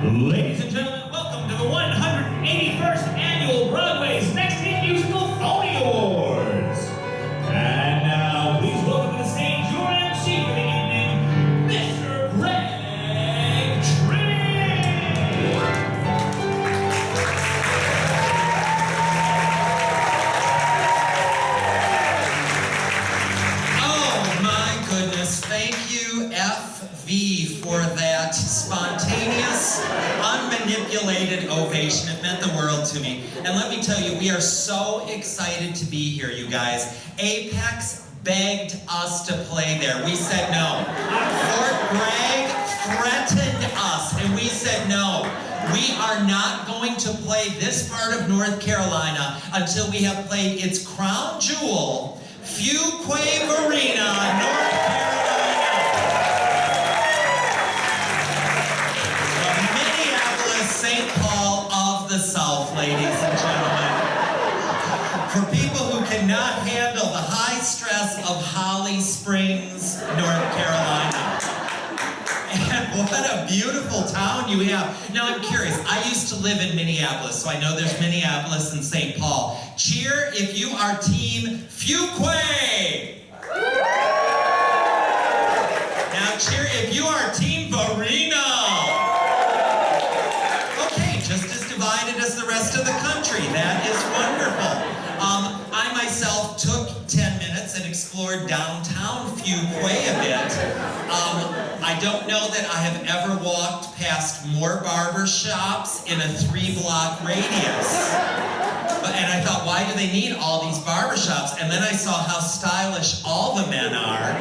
Ladies and gentlemen, welcome to the 181st Annual Broadway's Next Hit Musical Phony Awards. And now, please welcome to the stage your MC for the evening, Mr. Greg Tree. Oh my goodness, thank you, FV, for that spontaneous, unmanipulated ovation. It meant the world to me. And let me tell you, we are so excited to be here, you guys. Apex begged us to play there. We said no. Fort Bragg threatened us, and we said no. We are not going to play this part of North Carolina until we have played its crown jewel, Fuquay Varina, North Carolina. St. Paul of the South, ladies and gentlemen. For people who cannot handle the high stress of Holly Springs, North Carolina. And what a beautiful town you have. Now I'm curious, I used to live in Minneapolis, so I know there's Minneapolis and St. Paul. Cheer if you are Team Fuquay. Now cheer if you are Team Varina. As the rest of the country. That is wonderful. I myself took 10 minutes and explored downtown Fuquay a bit. I don't know that I have ever walked past more barber shops in a 3-block radius. And I thought, why do they need all these barber shops? And then I saw how stylish all the men are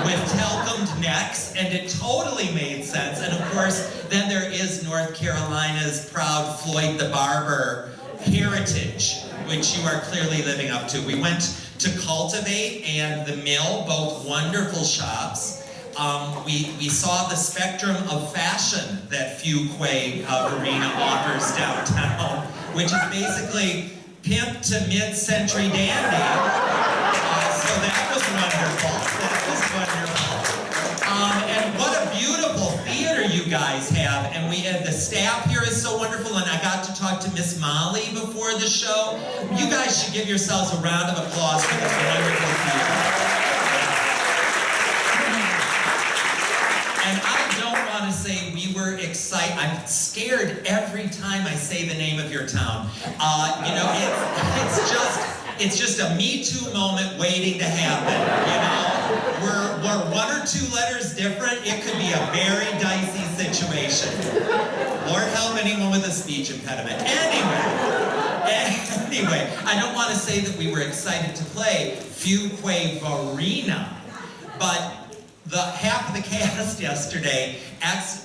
with talcumed necks, and it totally made sense. And of course, then there is North Carolina's proud Floyd the Barber heritage, which you are clearly living up to. We went to Cultivate and the Mill, both wonderful shops. We saw the spectrum of fashion that Fuquay Varina offers downtown, which is basically pimp to mid-century dandy. So that was wonderful. That was wonderful. And what a beautiful theater you guys have. And the staff here is so wonderful. And I got to talk to Miss Molly before the show. You guys should give yourselves a round of applause for this wonderful theater. And I don't want to say we were excited. I'm scared every time I say the name of your town. You know, it's just a Me Too moment waiting to happen. You know, we're 1 or 2 letters different. It could be a very dicey situation. Lord help anyone with a speech impediment. Anyway, I don't want to say that we were excited to play Fuquay Varina, but the half of the cast yesterday,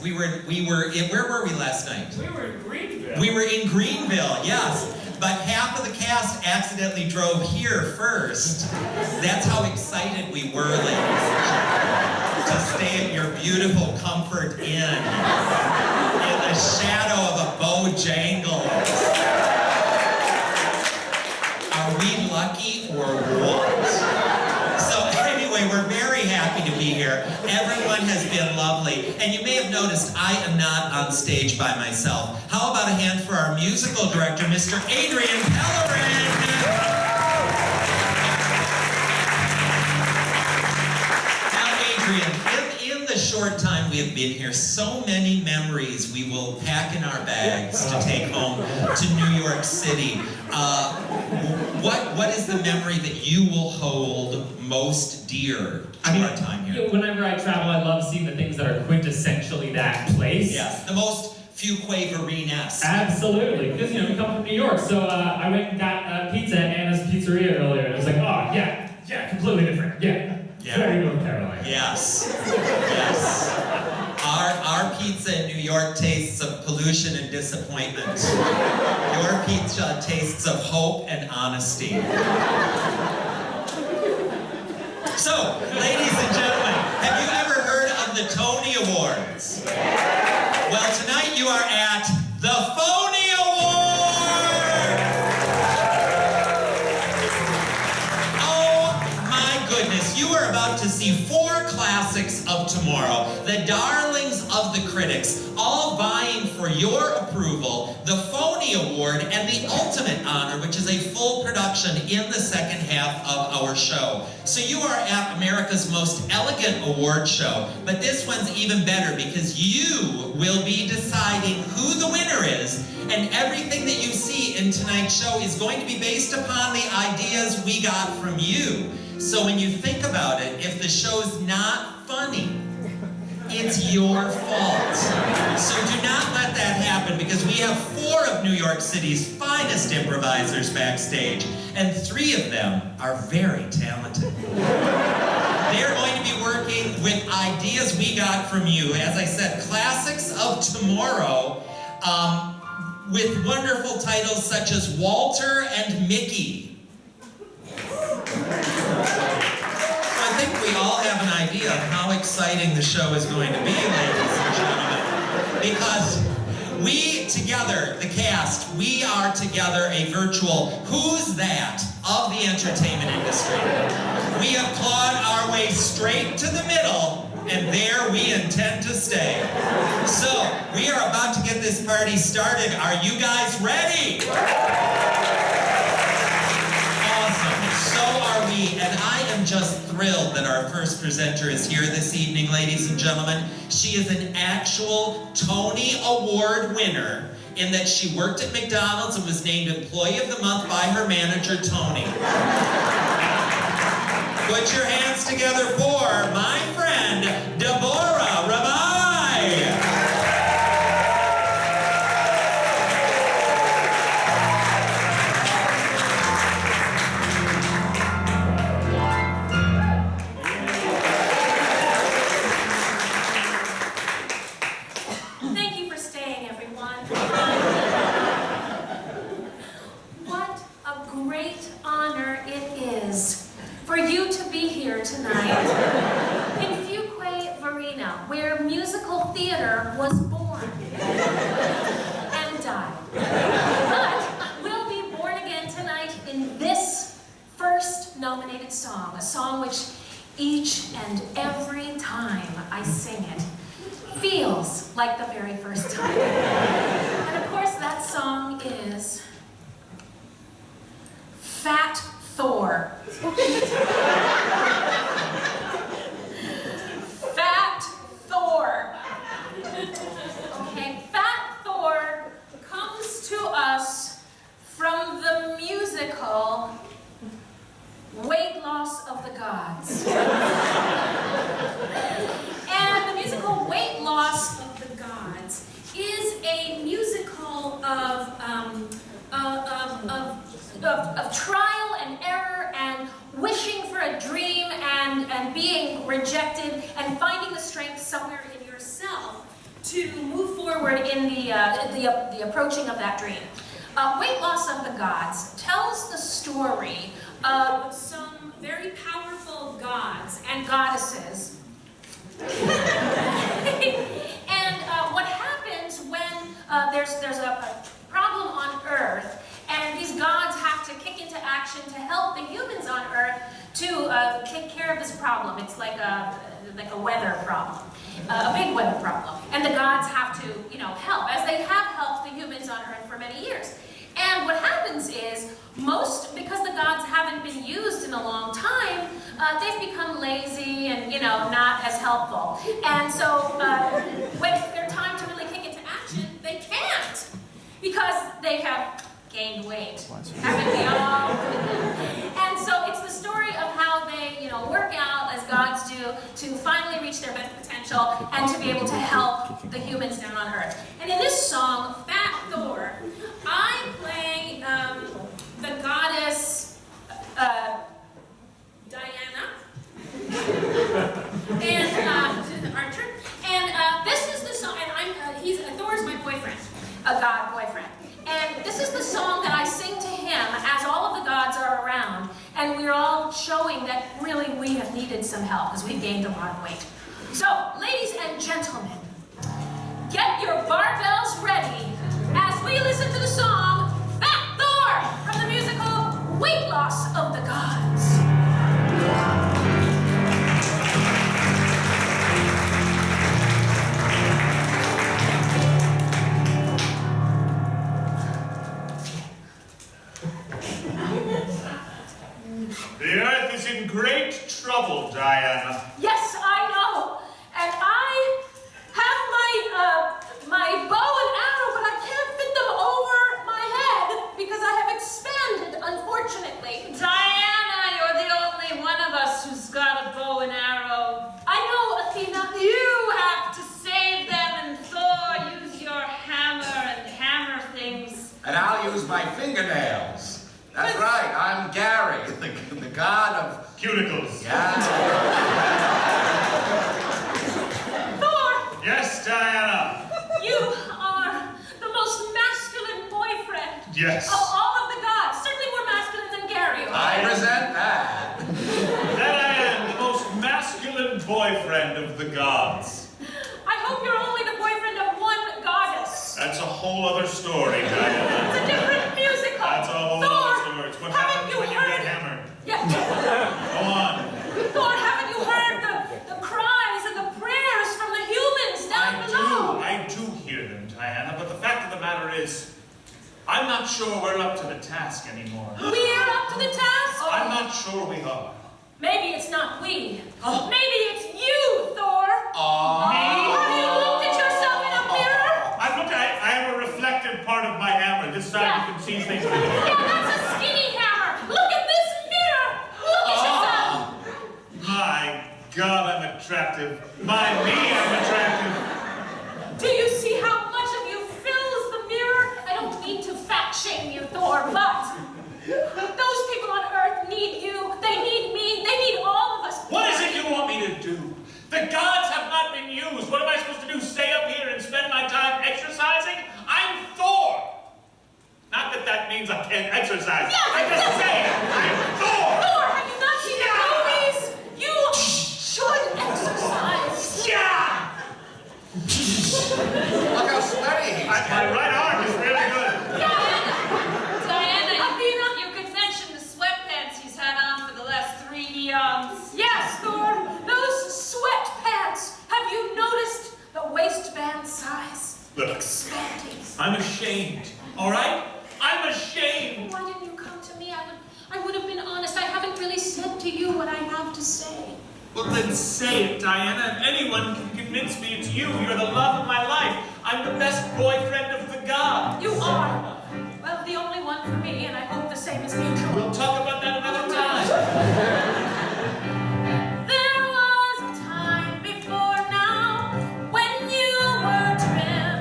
where were we last night? We were in Greenville. We were in Greenville, yes. But half of the cast accidentally drove here first. That's how excited we were, ladies and gentlemen, to stay at your beautiful Comfort Inn in the shadow of a Bojangles. Are we lucky or what? We're very happy to be here. Everyone has been lovely. And you may have noticed I am not on stage by myself. How about a hand for our musical director, Mr. Adrian Pellerin? Now, Adrian, in the short time we have been here, so many memories we will pack in our bags to take home to New York City. What is the memory that you will hold most dear to our time here? Whenever I travel, I love seeing the things that are quintessentially that place. Yes, the most Fuquay Varina-esque. Absolutely, because we come from New York, so I went and got pizza at Anna's Pizzeria earlier, and it was like, oh, yeah, completely different, yeah. Very North Carolina. Yes, yes. Our pizza in New York tastes of pollution and disappointment. Your pizza tastes of hope and honesty. So, ladies and gentlemen, have you ever heard of the Tony Awards? Well, tonight you are at the Phony Awards! Oh my goodness, you are about to see 4 classics of tomorrow, the darlings of the critics, all vying for for your approval the Phony Award and the ultimate honor, which is a full production in the second half of our show. So you are at America's Most Elegant Award Show, but this one's even better because you will be deciding who the winner is, and everything that you see in tonight's show is going to be based upon the ideas we got from you. So when you think about it, if the show's not funny, it's your fault. So do not let that happen, because we have 4 of New York City's finest improvisers backstage, and 3 of them are very talented. They're going to be working with ideas we got from you. As I said, classics of tomorrow, with wonderful titles such as Walter and Mickey. I think we all have an idea of how exciting the show is going to be, ladies and gentlemen, because we together, the cast, we are together a virtual Who's That of the entertainment industry. We have clawed our way straight to the middle, and there we intend to stay. So, we are about to get this party started. Are you guys ready? So are we, and I am just thrilled that our first presenter is here this evening, ladies and gentlemen. She is an actual Tony Award winner in that she worked at McDonald's and was named Employee of the Month by her manager, Tony. Put your hands together for my friend, Deborah Rabai. For you to be here tonight in Fuquay Varina, where musical theater was born and died. But we'll be born again tonight in this first nominated song, a song which each and every time I sing it feels like the very first time. And of course that song is Fat Thor. Fat Thor. Okay, Fat Thor comes to us from the musical Weight Loss of the Gods. And the musical Weight Loss of the Gods is a musical of trial and error and wishing for a dream and being rejected and finding the strength somewhere in yourself to move forward in the approaching of that dream. Weight Loss of the Gods tells the story of some very powerful gods and goddesses. And what happens when there's a problem on Earth, and these gods have to kick into action to help the humans on Earth to take care of this problem. It's like a weather problem, a big weather problem. And the gods have to, help, as they have helped the humans on Earth for many years. And what happens is, because the gods haven't been used in a long time, they've become lazy and, not as helpful. And so when it's their time to really kick into action, they can't, because they have gained weight, haven't we all? And so it's the story of how they, work out as gods do to finally reach their best potential and to be able to help the humans down on Earth. And in this song, Fat Thor, I play the goddess Diana, and Archer. And this is the song, and Thor's my boyfriend, a god boyfriend. And this is the song that I sing to him as all of the gods are around. And we're all showing that really we have needed some help because we've gained a lot of weight. So, ladies and gentlemen, get your barbells ready as we listen to the song Fat Thor from the musical Weight Loss of the Gods. my fingernails. That's right, I'm Gary, the god of... Cuticles. Yeah. Thor! Yes, Diana. You are the most masculine boyfriend Yes. of all of the gods. Certainly more masculine than Gary. I resent that. That I am the most masculine boyfriend of the gods. I hope you're only the boyfriend of one goddess. That's a whole other story, Diana. It's a different musical. That's a whole Thor, other story. It's what haven't happens you when you heard? get hammered. Yeah. Go on. Thor, haven't you heard the cries and the prayers from the humans down below? I do hear them, Diana, but the fact of the matter is, I'm not sure we're up to the task anymore. We're up to the task? I'm not sure we are. Maybe it's not we. Maybe it's you, Thor. Aw. Have you looked at yourself in a mirror? I've looked at I have a reflective part of my hammer. This side you can see things. Yeah, that's a skinny hammer. Look at this mirror. Look at yourself. My God, I'm attractive. My me, I'm attractive. Do you see how much of you fills the mirror? I don't mean to fat shame you, Thor, but those people on Earth need you. They need me. They need all of us. What is it you want me to do? The gods have not been used. What am I supposed to do? Stay up here and spend my time exercising? I'm Thor. Not that that means I can't exercise. Yeah, I'm just saying, I'm Thor. Thor, have you not seen the movies? You should exercise. Yeah. Look how sweaty he is. My right arm is really good. Diana, you could mention the sweatpants he's had on for the last 3 eons. Yes, Thor, those sweatpants. Have you noticed the waistband size? Look. Expanding. I'm ashamed. All right? I'm ashamed. Why didn't you come to me? I would have been honest. I haven't really said to you what I have to say. Well, then say it, Diana. If anyone can convince me it's you, you're the love of my life. I'm the best boyfriend of the gods. You are. Well, the only one for me, and I hope the same is mutual. We'll talk about that another time. There was a time before now when you were trim.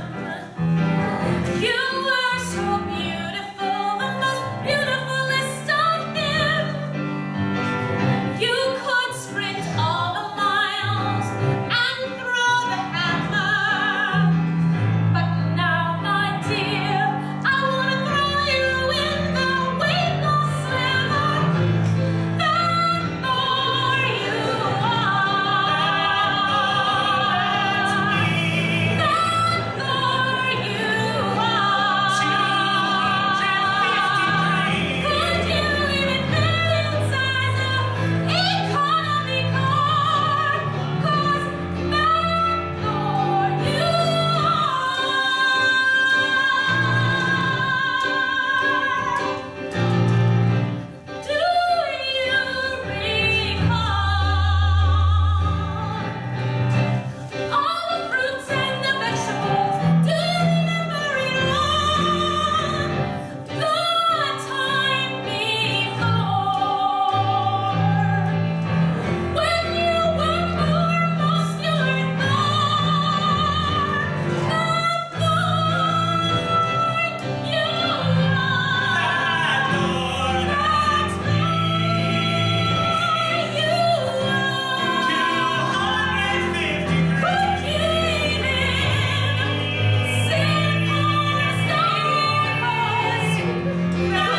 You were so beautiful, the most beautifulest of him. You could sprint all the miles and throw the hammer. But now, my dear, I want to throw you in the weight loss slammer. That Thor you are. That Thor you are. Could you even fit inside the economy car? 'Cause that Thor you are. Do you recall all the fruits and the vegetables? Do you remember it all? The time before, when you were more muscular than you are. That's me. You are. Could you even sit on a star's that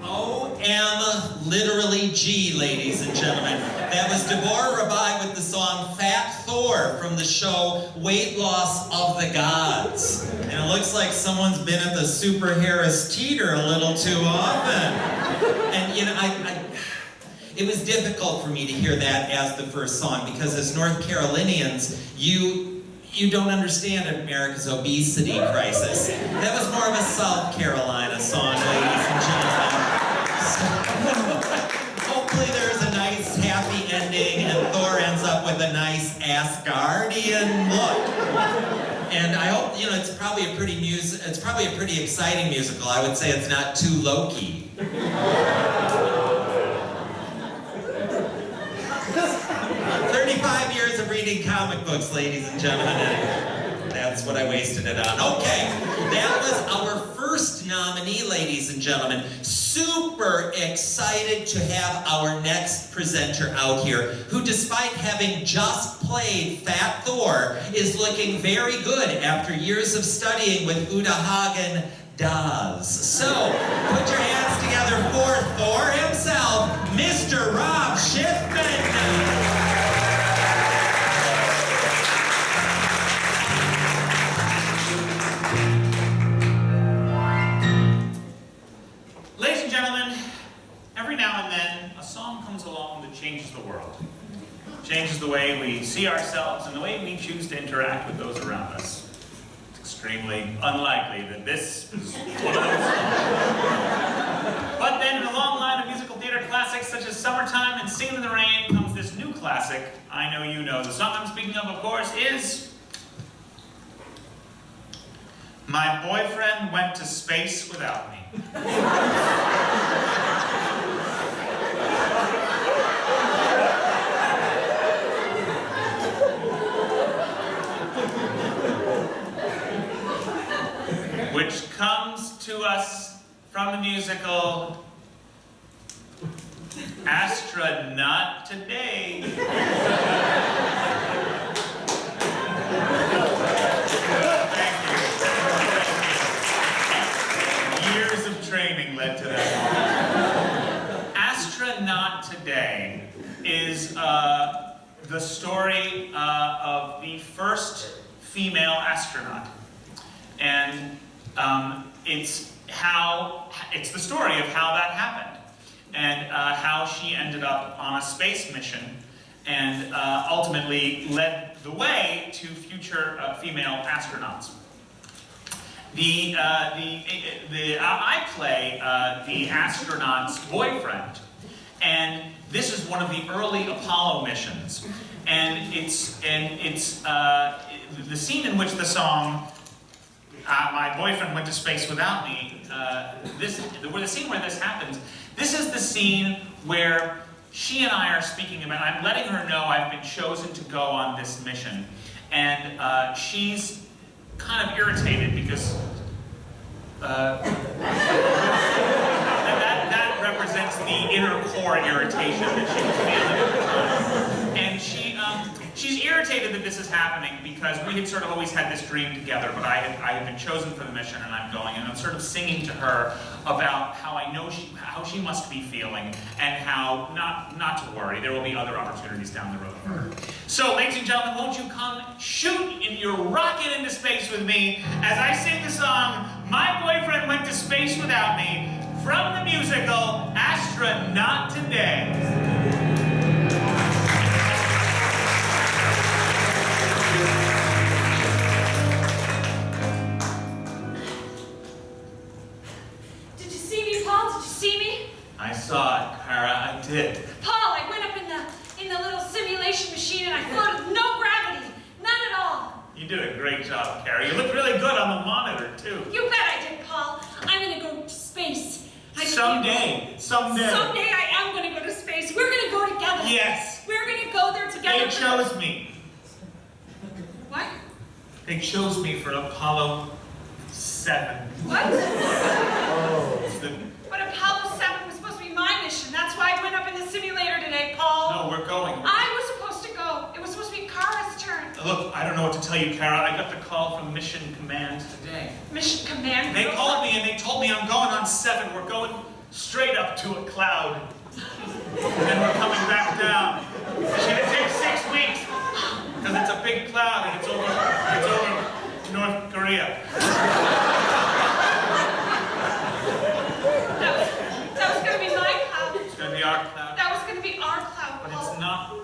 O-M literally G, ladies and gentlemen. That was Deborah Rabai with the song Fat Thor from the show Weight Loss of the Gods. And it looks like someone's been at the Super Harris Teeter a little too often. And you know, it was difficult for me to hear that as the first song because as North Carolinians, you don't understand America's obesity crisis. That was more of a South Carolina song, ladies and gentlemen. So, hopefully there's a nice happy Asgardian look. And I hope, you know, it's probably a pretty exciting musical. I would say it's not too low-key. 35 years of reading comic books, ladies and gentlemen, and that's what I wasted it on. Okay, that was our first nominee, ladies and gentlemen. Super excited to have our next presenter out here, who despite having just played Fat Thor, is looking very good after years of studying with Uta Hagen Daz. So, put your hands together for Thor himself, Mr. Rob Schiffman. Ladies and gentlemen, every now and then, a song comes along that changes the world. Changes the way we see ourselves and the way we choose to interact with those around us. It's extremely unlikely that this is one of those songs. But then in a long line of musical theater classics such as Summertime and Singin' in the Rain comes this new classic, I Know You Know. The song I'm speaking of course, is My Boyfriend Went to Space Without Me. Which comes to us from the musical Astronaut Today. Years of training led to that. Astronaut Today is the story of the first female astronaut. And it's the story of how that happened and how she ended up on a space mission and ultimately led the way to future female astronauts. I play the astronaut's boyfriend, and this is one of the early Apollo missions, and it's the scene in which the song My Boyfriend Went to Space Without Me. The scene where this happens. This is the scene where she and I are speaking about. I'm letting her know I've been chosen to go on this mission, and she's kind of irritated because that represents the inner core irritation that she was feeling at the time. And she's irritated that this is happening because we had sort of always had this dream together, but I had been chosen for the mission and I'm going, and I'm sort of singing to her about how I know how she must be feeling and how not to worry, there will be other opportunities down the road for her. So, ladies and gentlemen, won't you come shoot your rocket into space with me as I sing the song My Boyfriend Went to Space Without Me from the musical Astronaut Today. I saw it, Kara, I did. Paul, I went up in the little simulation machine and I floated with no gravity. None at all. You did a great job, Kara. You looked really good on the monitor, too. You bet I did, Paul. I'm gonna go to space. Someday. Someday I am gonna go to space. We're gonna go together. Yes. We're gonna go there together. They chose me. What? They chose me for Apollo 7. What? It's the... But Apollo 7 was supposed to be my mission. That's why I went up in the simulator today, Paul. No, we're going. I was supposed to go. It was supposed to be Kara's turn. Look, I don't know what to tell you, Kara. I got the call from Mission Command today. Mission Command? They called me and they told me I'm going on 7. We're going straight up to a cloud. And then we're coming back down. It's gonna take 6 weeks. Because it's a big cloud and it's over North Korea. That was gonna be my cloud. It's gonna be our cloud. That was gonna be our cloud, But Paul. it's not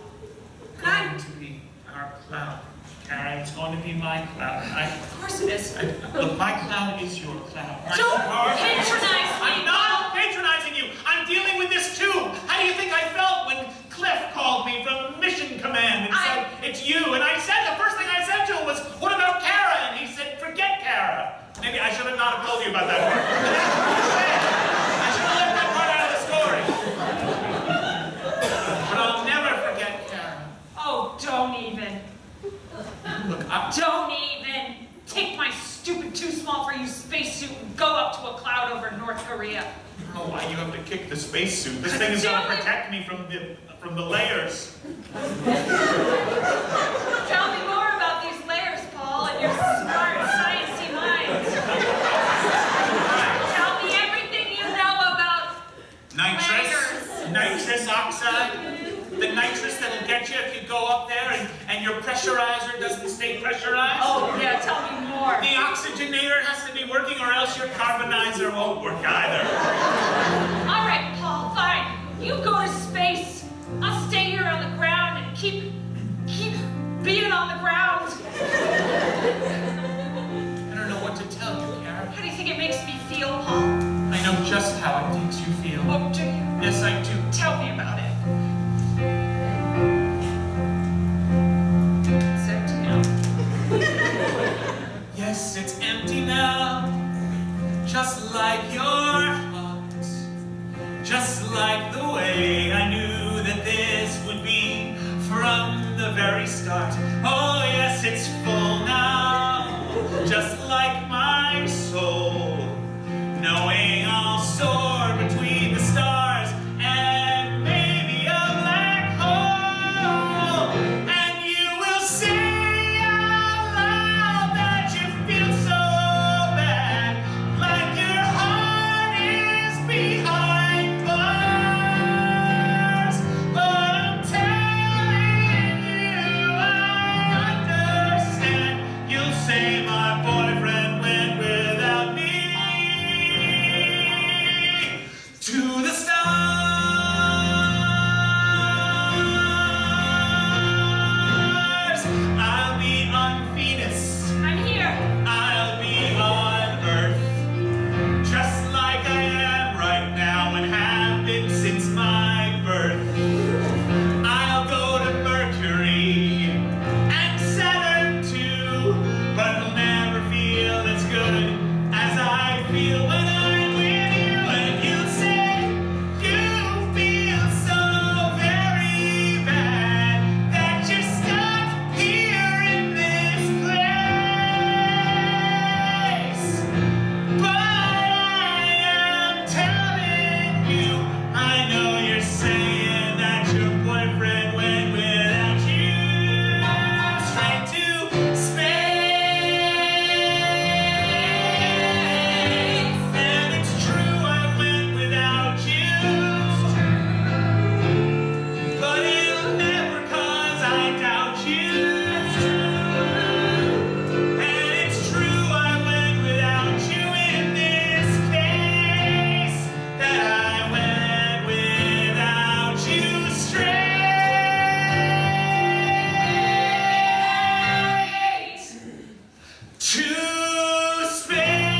going to be our cloud, Karen. It's going to be my cloud. Of course it is. Look, my cloud is your cloud. Don't patronize me. I'm not patronizing you. I'm dealing with this too. How do you think I felt when Cliff called me from Mission Command and said it it's you. And I said, the first thing I said to him was, what about Kara? And he said, forget Kara. Maybe I should have not have told you about that part. But that's what he said. I should have left that part out of the story. But I'll never forget Kara. Oh, don't even. Look, Don't even. Take my stupid too small for you spacesuit and go up to a cloud over North Korea. I don't know why you have to kick the spacesuit. This thing is going to protect me from the layers. Tell me more about these layers, Paul, and your smart, sciencey mind. Tell me everything you know about Nitrous oxide. The nitrous that'll get you if you go up there and your pressurizer doesn't stay pressurized. Oh, yeah, tell me more. The oxygenator has to be working or else your carbonizer won't work either. All right, Paul, fine. You go to space. I'll stay here on the ground and keep being on the ground. I don't know what to tell you, Kara. How do you think it makes me feel, Paul? I know just how it makes you feel. Oh, do you? Yes, I do. Tell me about it. It's empty now. Yes, it's empty now. Just like your heart. Just like the way I knew that this would be from the very start. Oh yes, it's full now. Just like my soul. Knowing I'll soar between the stars and maybe a black hole. And you will say out loud that you feel so bad, like your heart is behind bars. But I'm telling you, I understand. You'll say my boyfriend went without me. To the stars, I'll be on Venus, I'm here. I'll be on Earth, just like I am right now and have been since my birth. I'll go to Mercury and Saturn too, but it'll never feel as good as I feel when I'm with you. And you'll say you feel so very bad that you're stuck here in this place. But I am telling you, I know you're saying that your boyfriend went without you straight to space. And it's true, I went without you. But it'll never, 'cause I doubt you. And it's true, I went without you in this case. That I went without you straight to space.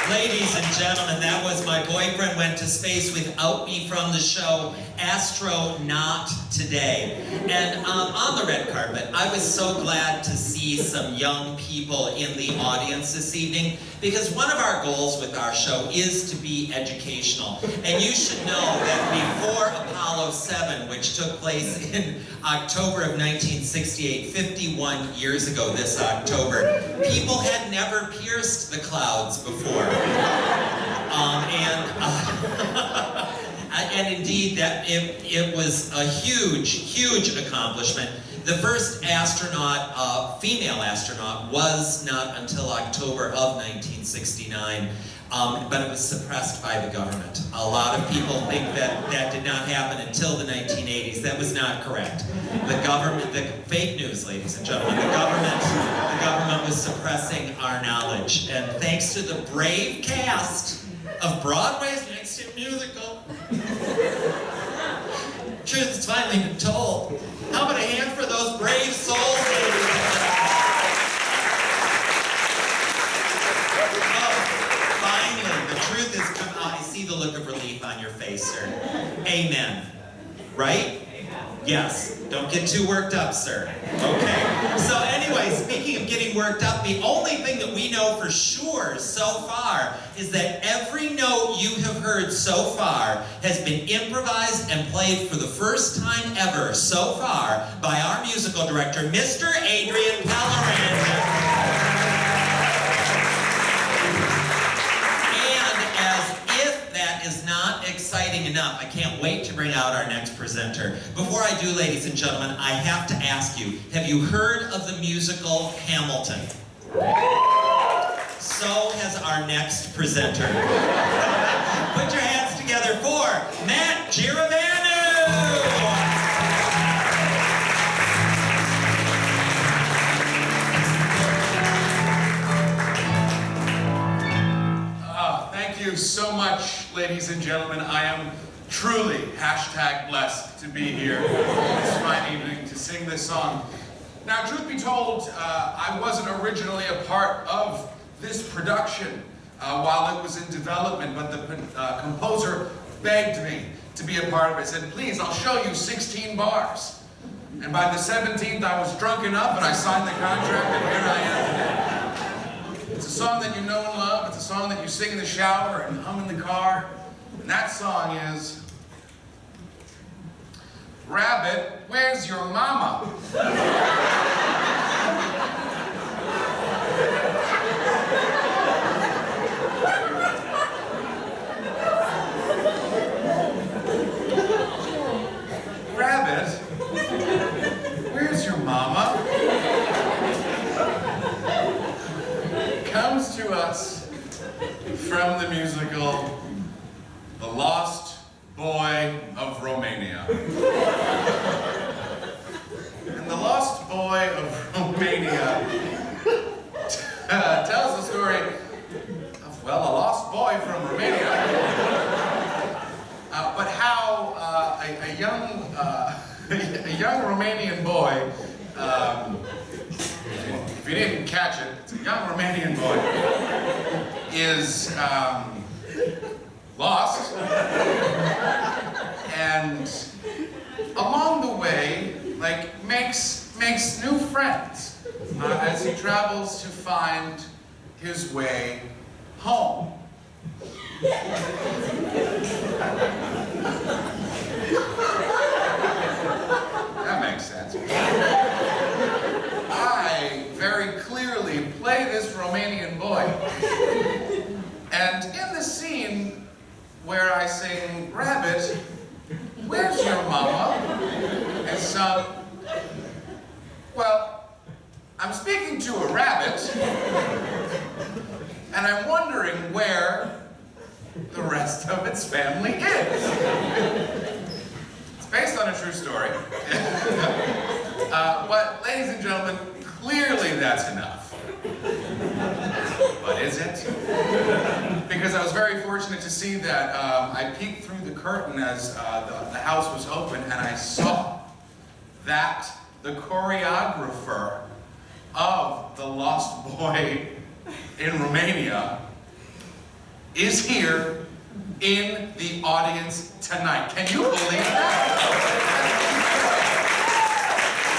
Ladies and gentlemen, that was My Boyfriend Went to Space Without Me from the show Astronaut Today. And on the red carpet, I was so glad to see some young people in the audience this evening, because one of our goals with our show is to be educational. And you should know that before Apollo 7, which took place in October of 1968, 51 years ago this October, people had never pierced the clouds before. And indeed, that it was a huge accomplishment. The first astronaut, female astronaut, was not until October of 1969, but it was suppressed by the government. A lot of people think that that did not happen until the 1980s. That was not correct. The government, the fake news, ladies and gentlemen, the government was suppressing our knowledge. And thanks to the brave cast of Broadway's next hit musical, Truth is finally been told. How about a hand for those brave souls, ladies and gentlemen? Oh, finally, the truth has come out. I see the look of relief on your face, sir. Amen. Right? Yes. Don't get too worked up, sir. Okay. So anyway, speaking of getting worked up, the only thing that we know for sure so far is that every note you have heard so far has been improvised and played for the first time ever so far by our musical director, Mr. Adrian Pellerin. Is not exciting enough. I can't wait to bring out our next presenter. Before I do, ladies and gentlemen, I have to ask you, have you heard of the musical Hamilton? So has our next presenter. Put your hands together for Matt Girovanu! Thank you so much, ladies and gentlemen. I am truly #blessed to be here this fine evening to sing this song. Now, truth be told, I wasn't originally a part of this production while it was in development, but the composer begged me to be a part of it. He said, please, I'll show you 16 bars. And by the 17th, I was drunk enough and I signed the contract, and here I am today. It's a song that you know and love. It's a song that you sing in the shower and hum in the car. And that song is, Rabbit, where's your mama? Rabbit, where's your mama? Comes to us from the musical The Lost Boy of Romania. And The Lost Boy of Romania tells the story of, well, a lost boy from Romania, but how a young Romanian boy, if you didn't catch it, it's a young Romanian boy, is lost, and along the way, like, makes new friends as he travels to find his way home. That makes sense. I very clearly play this Romanian boy. And in the scene where I sing, Rabbit, where's your mama? And sung, well, I'm speaking to a rabbit, and I'm wondering where the rest of its family is. It's based on a true story. But, ladies and gentlemen, clearly that's enough. But is it? Because I was very fortunate to see that I peeked through the curtain as the house was open, and I saw that the choreographer of The Lost Boy in Romania is here in the audience tonight. Can you believe that?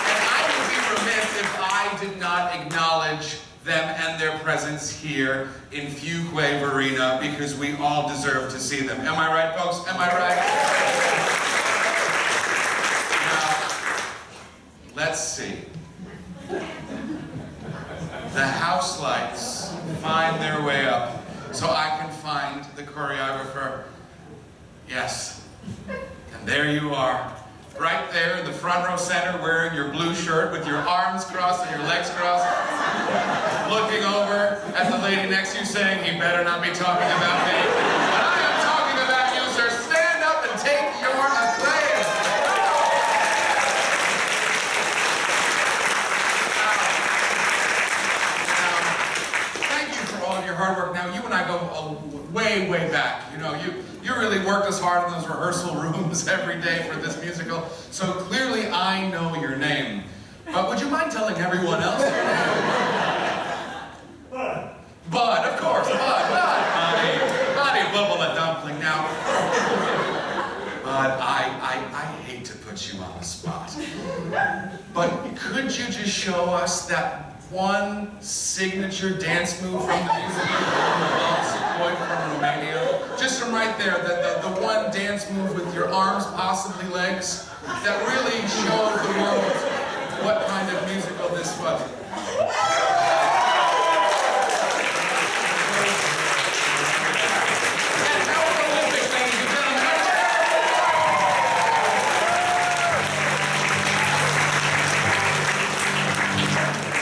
And I would be remiss if I did not acknowledge them and their presence here in Fuquay Varina, because we all deserve to see them. Am I right, folks? Am I right? Now, let's see. The house lights find their way up so I can find the choreographer. Yes. And there you are, right there in the front row center, wearing your blue shirt with your arms crossed and your legs crossed, looking over at the lady next to you saying, he better not be talking about me. But I am talking about you, sir. Stand up and take your acclaim. Now, thank you for all your hard work. Now, you and I go way, way back. You know, you really worked as hard in those rehearsal rooms every day for this musical, so clearly I know your name. But would you mind telling everyone else your name? Bud, of course, Bud. Honey, bubble a dumpling. Now, Bud, I hate to put you on the spot, but could you just show us that one signature dance move from the musical Lost Boy from Romania? Just from right there, the one dance move with your arms, possibly legs, that really showed the world what kind of musical this was. And now we're Olympic, ladies and gentlemen.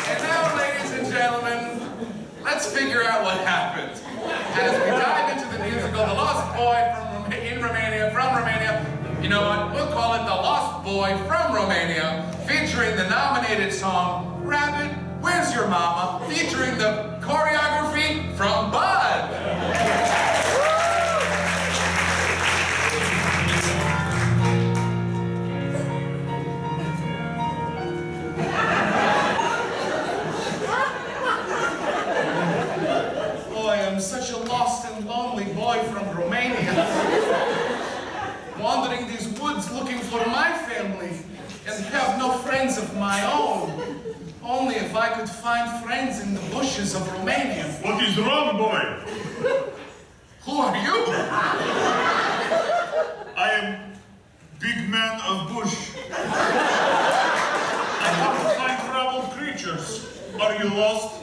And now, ladies and gentlemen, let's figure out what happened. As we dive into the musical, The Lost Boy from Romania, you know what, we'll call it The Lost Boy from Romania, featuring the nominated song, Rabbit, Where's Your Mama, featuring the choreography from Bud. I'm such a lost and lonely boy from Romania, wandering these woods looking for my family, and have no friends of my own. Only if I could find friends in the bushes of Romania. What is wrong, boy? Who are you? I am big man of bush. I have to find troubled creatures. Are you lost?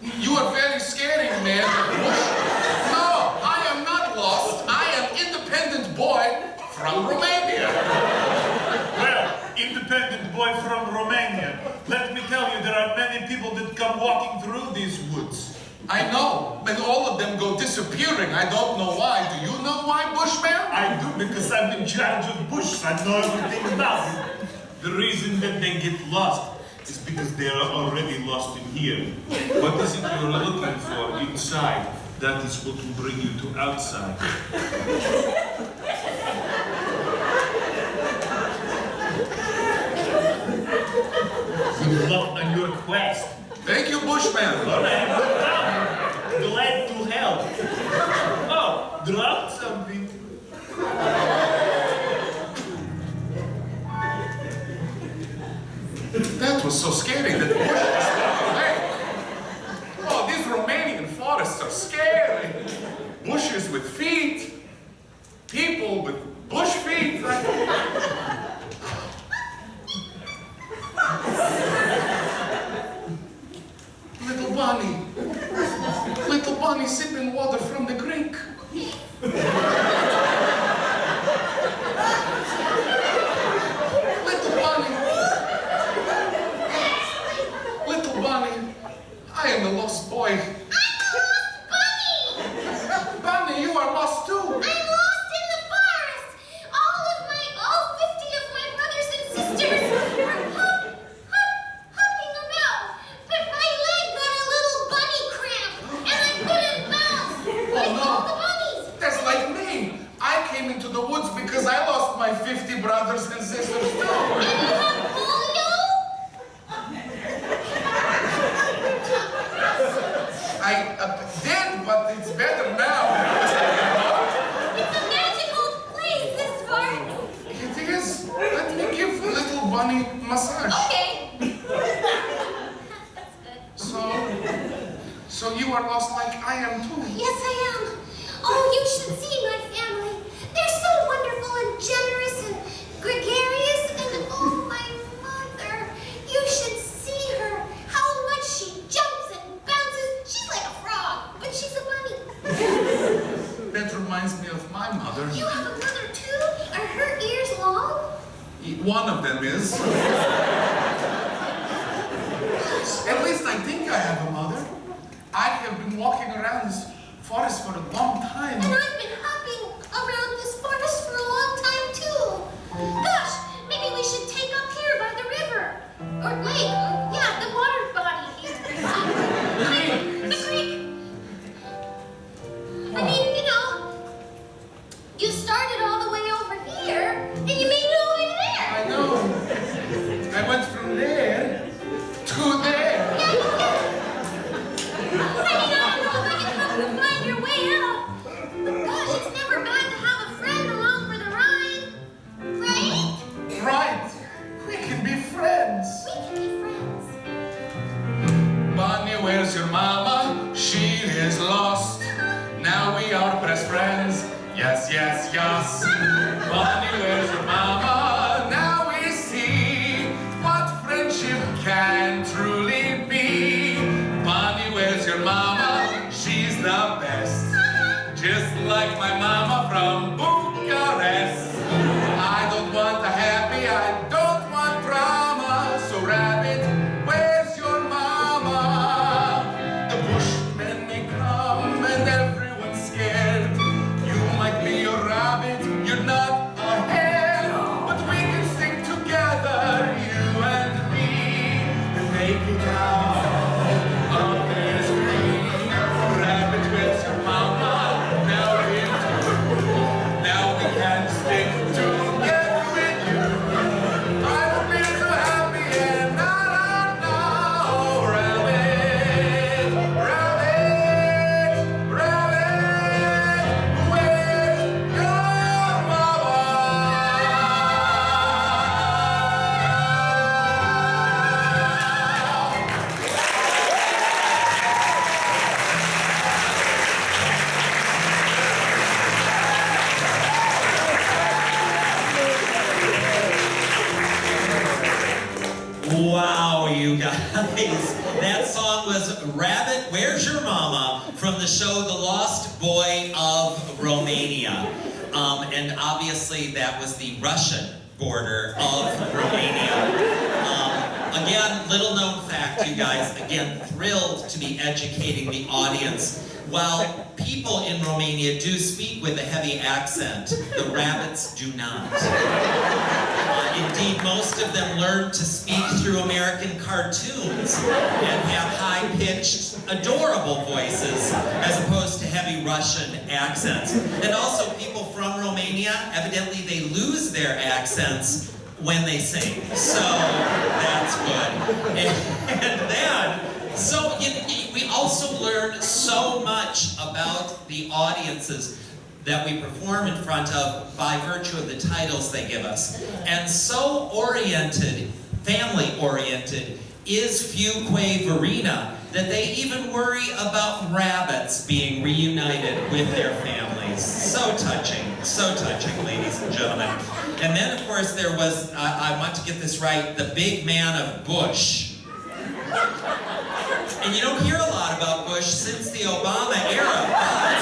You are very scary, man. No, I am not lost. I am independent boy from Romania. Well, independent boy from Romania. Let me tell you, there are many people that come walking through these woods. I know, and all of them go disappearing. I don't know why. Do you know why, Bushman? I do, because I'm in charge of bush. I know everything about it. The reason that they get lost is because they are already lost in here. What is it you're looking for inside? That is what will bring you to outside. Good luck on your quest. Thank you, Bushman. All right, glad to help. Oh, dropped something. That was so scary that Bush just walked away. Oh, these Romanian forests are scary. Bushes with feet. People with bush feet. Little bunny. Little bunny sipping water from the creek. Little bunny. Little bunny. I am the lost boy. I'm the lost bunny! Bunny, you are lost too. I'm lost in the forest! All 50 of my brothers and sisters were hopping about, but my leg got a little bunny cramp, and I couldn't bounce like all the bunnies. That's like me. I came into the woods because I lost my 50 brothers and sisters too. And you have polio? I did, but it's better now. It's a magical place, this forest. It is. Let me give little bunny massage. Okay. That's good. So you are lost like I am too. Yes, I am. Oh, you should see my family. They're so wonderful and generous and gregarious. And oh, my mother. You should see her. How much she jumps and bounces. She's like a frog, but she's a bunny. That reminds me of my mother. You have a mother too? Are her ears long? One of them is. At least I think I have a mother. I have been walking around this forest for a long time. And I've been hopping around this forest for a long time too. Gosh, maybe we should take up here by the river. Or lake. Yeah, the water body here. The creek. is lost. Now we are best friends. Yes, yes, yes. Bonnie, where's your mama? Now we see what friendship can truly be. Bonnie, where's your mama? She's the best. Just like my mama from Bucharest. I don't want a happy, I don't want drama. So rabbit, where's your mama? The bushmen may come and everyone's scared. You might be a rabbit, you're not a hare. But we can stick together, you and me, and make it out of this dream. Rabbit, where's your mama? Now we can stick together with you. I would be so happy and not know. Rabbit, rabbit, rabbit, where's your mama? Wow, you guys. That song was Rabbit, Where's Your Mama? From the show The Lost Boy of Romania. And obviously that was the Russian border of Romania. Again, little known fact, you guys. Again, thrilled to be educating the audience. While people in Romania do speak with a heavy accent, the rabbits do not. Indeed, most of them learned to speak through American cartoons and have high-pitched, adorable voices as opposed to heavy Russian accents. And also, people from Romania, evidently they lose their accents when they sing. So, that's good. And then, so we also learn so much about the audiences that we perform in front of by virtue of the titles they give us. And so oriented, family-oriented, is Fuquay Varina that they even worry about rabbits being reunited with their families. So touching, ladies and gentlemen. And then, of course, there was, I want to get this right, the big man of Bush. And you don't hear a lot about Bush since the Obama era, but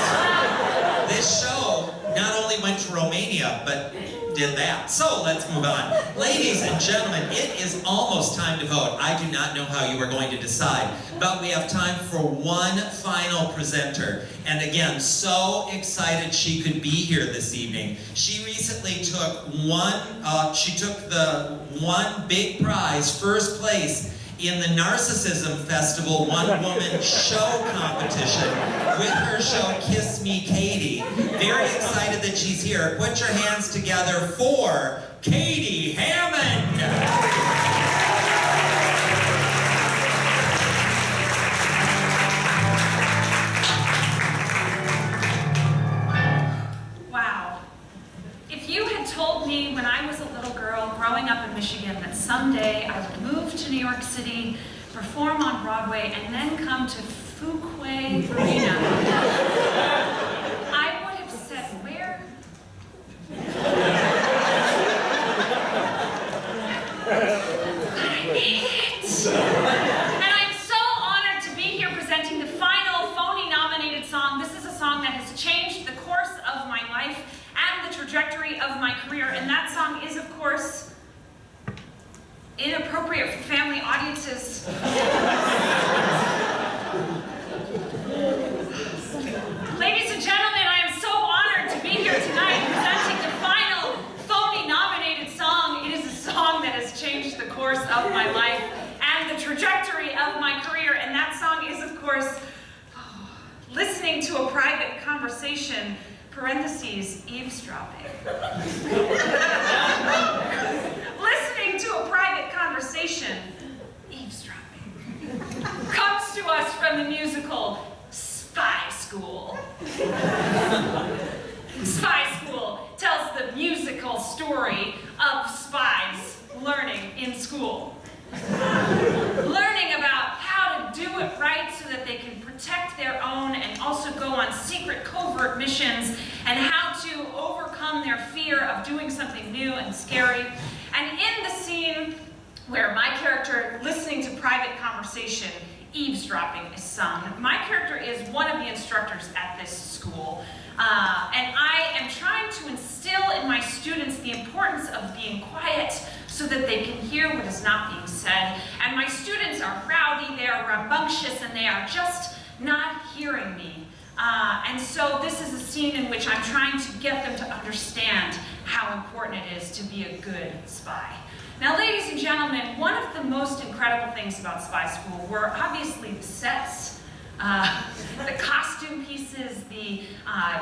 this show not only went to Romania, but did that. So let's move on. Ladies and gentlemen, it is almost time to vote. I do not know how you are going to decide, but we have time for one final presenter. And again, so excited she could be here this evening. She recently took the one big prize, first place, in the Narcissism Festival one-woman show competition with her show Kiss Me Katie. Very excited that she's here. Put your hands together for Katie Hammond. Wow. If you had told me when I was a little girl growing up in Michigan that someday I would move to New York City, perform on Broadway, and then come to Fuquay Varina, I would have said, where? I made it. And I'm so honored to be here presenting the final Phony nominated song. This is a song that has changed the course of my life and the trajectory of my career, and that song is, of course, inappropriate for family audiences. Ladies and gentlemen, I am so honored to be here tonight presenting the final Phony nominated song. It is a song that has changed the course of my life and the trajectory of my career, and that song is, of course, Listening to a Private Conversation, parentheses, eavesdropping. Listening to a private conversation, eavesdropping, comes to us from the musical Spy School. Spy School tells the musical story of spies learning in school. Learning about how to do it right so that they can protect their own and go on secret covert missions and how to overcome their fear of doing something new and scary. And in the scene where my character, listening to private conversation, eavesdropping, is sung, my character is one of the instructors at this school. And I am trying to instill in my students the importance of being quiet so that they can hear what is not being said. And my students are rowdy, they are rambunctious, and they are just not hearing me. And so this is a scene in which I'm trying to get them to understand how important it is to be a good spy. Now, ladies and gentlemen, one of the most incredible things about Spy School were obviously the sets, the costume pieces, the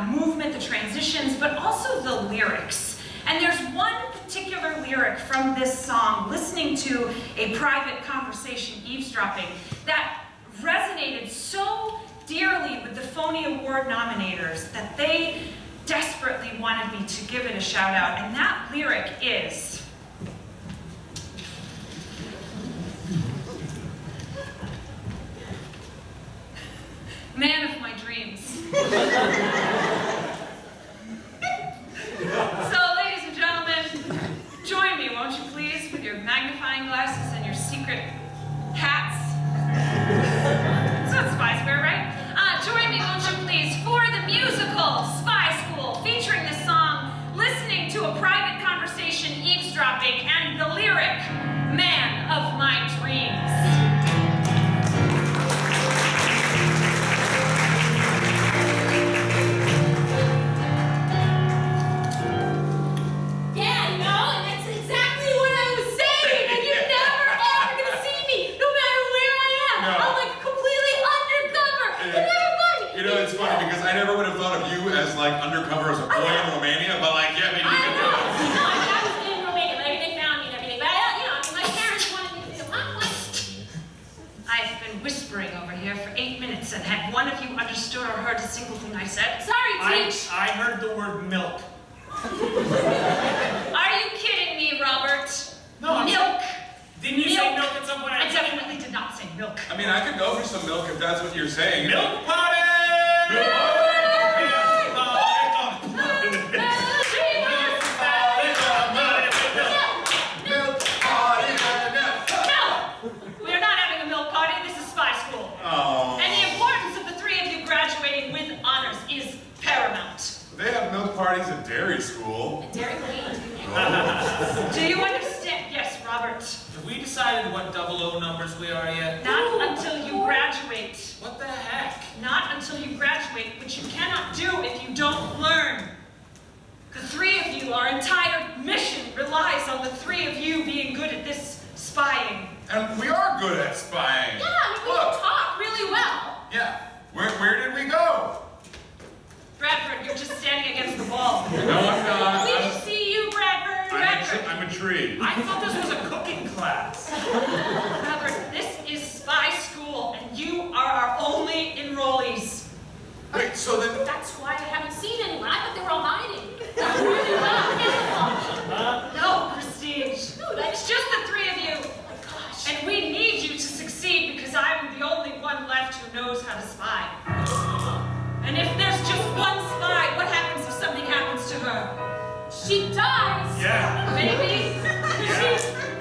movement, the transitions, but also the lyrics. And there's one particular lyric from this song, Listening to a Private Conversation, Eavesdropping, that resonated so dearly with the Phony Award nominators that they desperately wanted me to give it a shout out. And that lyric is, man of my dreams. So, ladies and gentlemen, join me, won't you please, with your magnifying glasses and your secret hats. That's what spies wear, right? Join me, won't you please, for the musical Spy School, featuring the song Listening to a Private Conversation, Eavesdropping, and the lyric, Man of My Dreams. I never would have thought of you as like undercover as a boy in Romania, but like, yeah, maybe you can do it. No, I was in Romania, but they found me and everything. But my parents wanted me to do I've been whispering over here for 8 minutes, and had one of you understood or heard a single thing I said? Sorry, Teach. I heard the word milk. Are you kidding me, Robert? No, Milk. Didn't you say milk at some point? I definitely did not say milk. I mean, I could go for some milk if that's what you're saying. Milk party! Milk party! Parties at Dairy School. Dairy Queen. Do you understand? Yes, Robert. Have we decided what 00 numbers we are yet? Not until you graduate. What the heck? Not until you graduate, which you cannot do if you don't learn. The three of you, our entire mission relies on the three of you being good at this spying. And we are good at spying. Yeah, we can talk really well. Yeah. Where did we go? Bradford, you're just standing against the wall. No, I'm not. We see you, Bradford. I'm a tree. I thought this was a cooking class. Bradford, this is Spy School, and you are our only enrollees. Wait, so then... That's why I haven't seen anyone. I thought they were all hiding. That's really well. No prestige. Dude, It's just the three of you. Oh my gosh. And we need you to succeed because I'm the only one left who knows how to spy. And if there's just one spy, what happens if something happens to her? She dies. Yeah. Maybe. Yeah.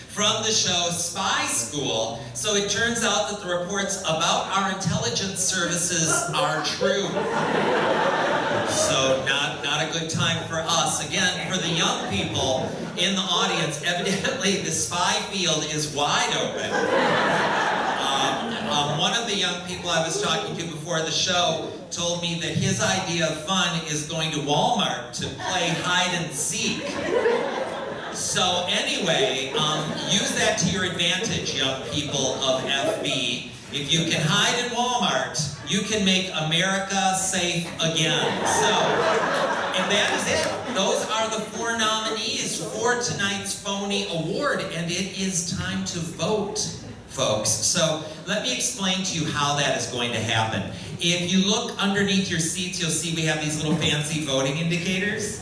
from the show Spy School. So it turns out that the reports about our intelligence services are true. So not a good time for us. Again, for the young people in the audience, evidently the spy field is wide open. One of the young people I was talking to before the show told me that his idea of fun is going to Walmart to play hide and seek. So anyway, use that to your advantage, young people of FB. If you can hide in Walmart, you can make America safe again. So, and that is it. Those are the 4 nominees for tonight's Phony Award, and it is time to vote, folks. So let me explain to you how that is going to happen. If you look underneath your seats, you'll see we have these little fancy voting indicators.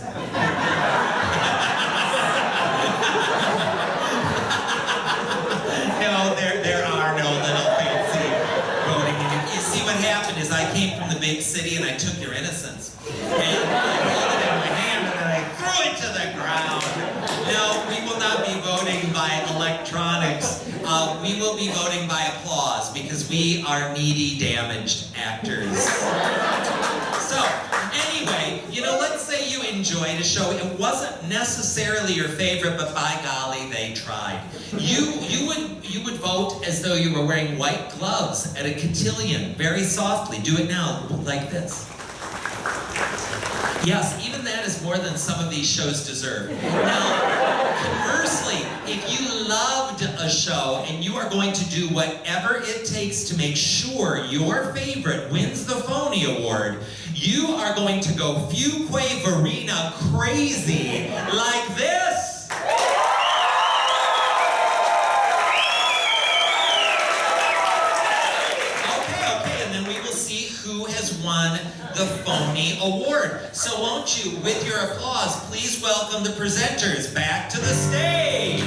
No, there are no little fancy voting indicators. You see, what happened is I came from the big city and I took your innocence. And I held it in my hand and then I threw it to the ground. No, we will not be voting by electronics. We will be voting by applause because we are needy, damaged actors. So, anyway, let's say you enjoyed a show. It wasn't necessarily your favorite, but by golly, they tried. You would vote as though you were wearing white gloves at a cotillion, very softly. Do it now, like this. Yes, even that is more than some of these shows deserve. Now, conversely, if you loved a show and you are going to do whatever it takes to make sure your favorite wins the Phony Award, you are going to go Fuquay Varina crazy like this. Okay, and then we will see who has won the Phony Award. So won't you, with your applause, please welcome the presenters back to the stage.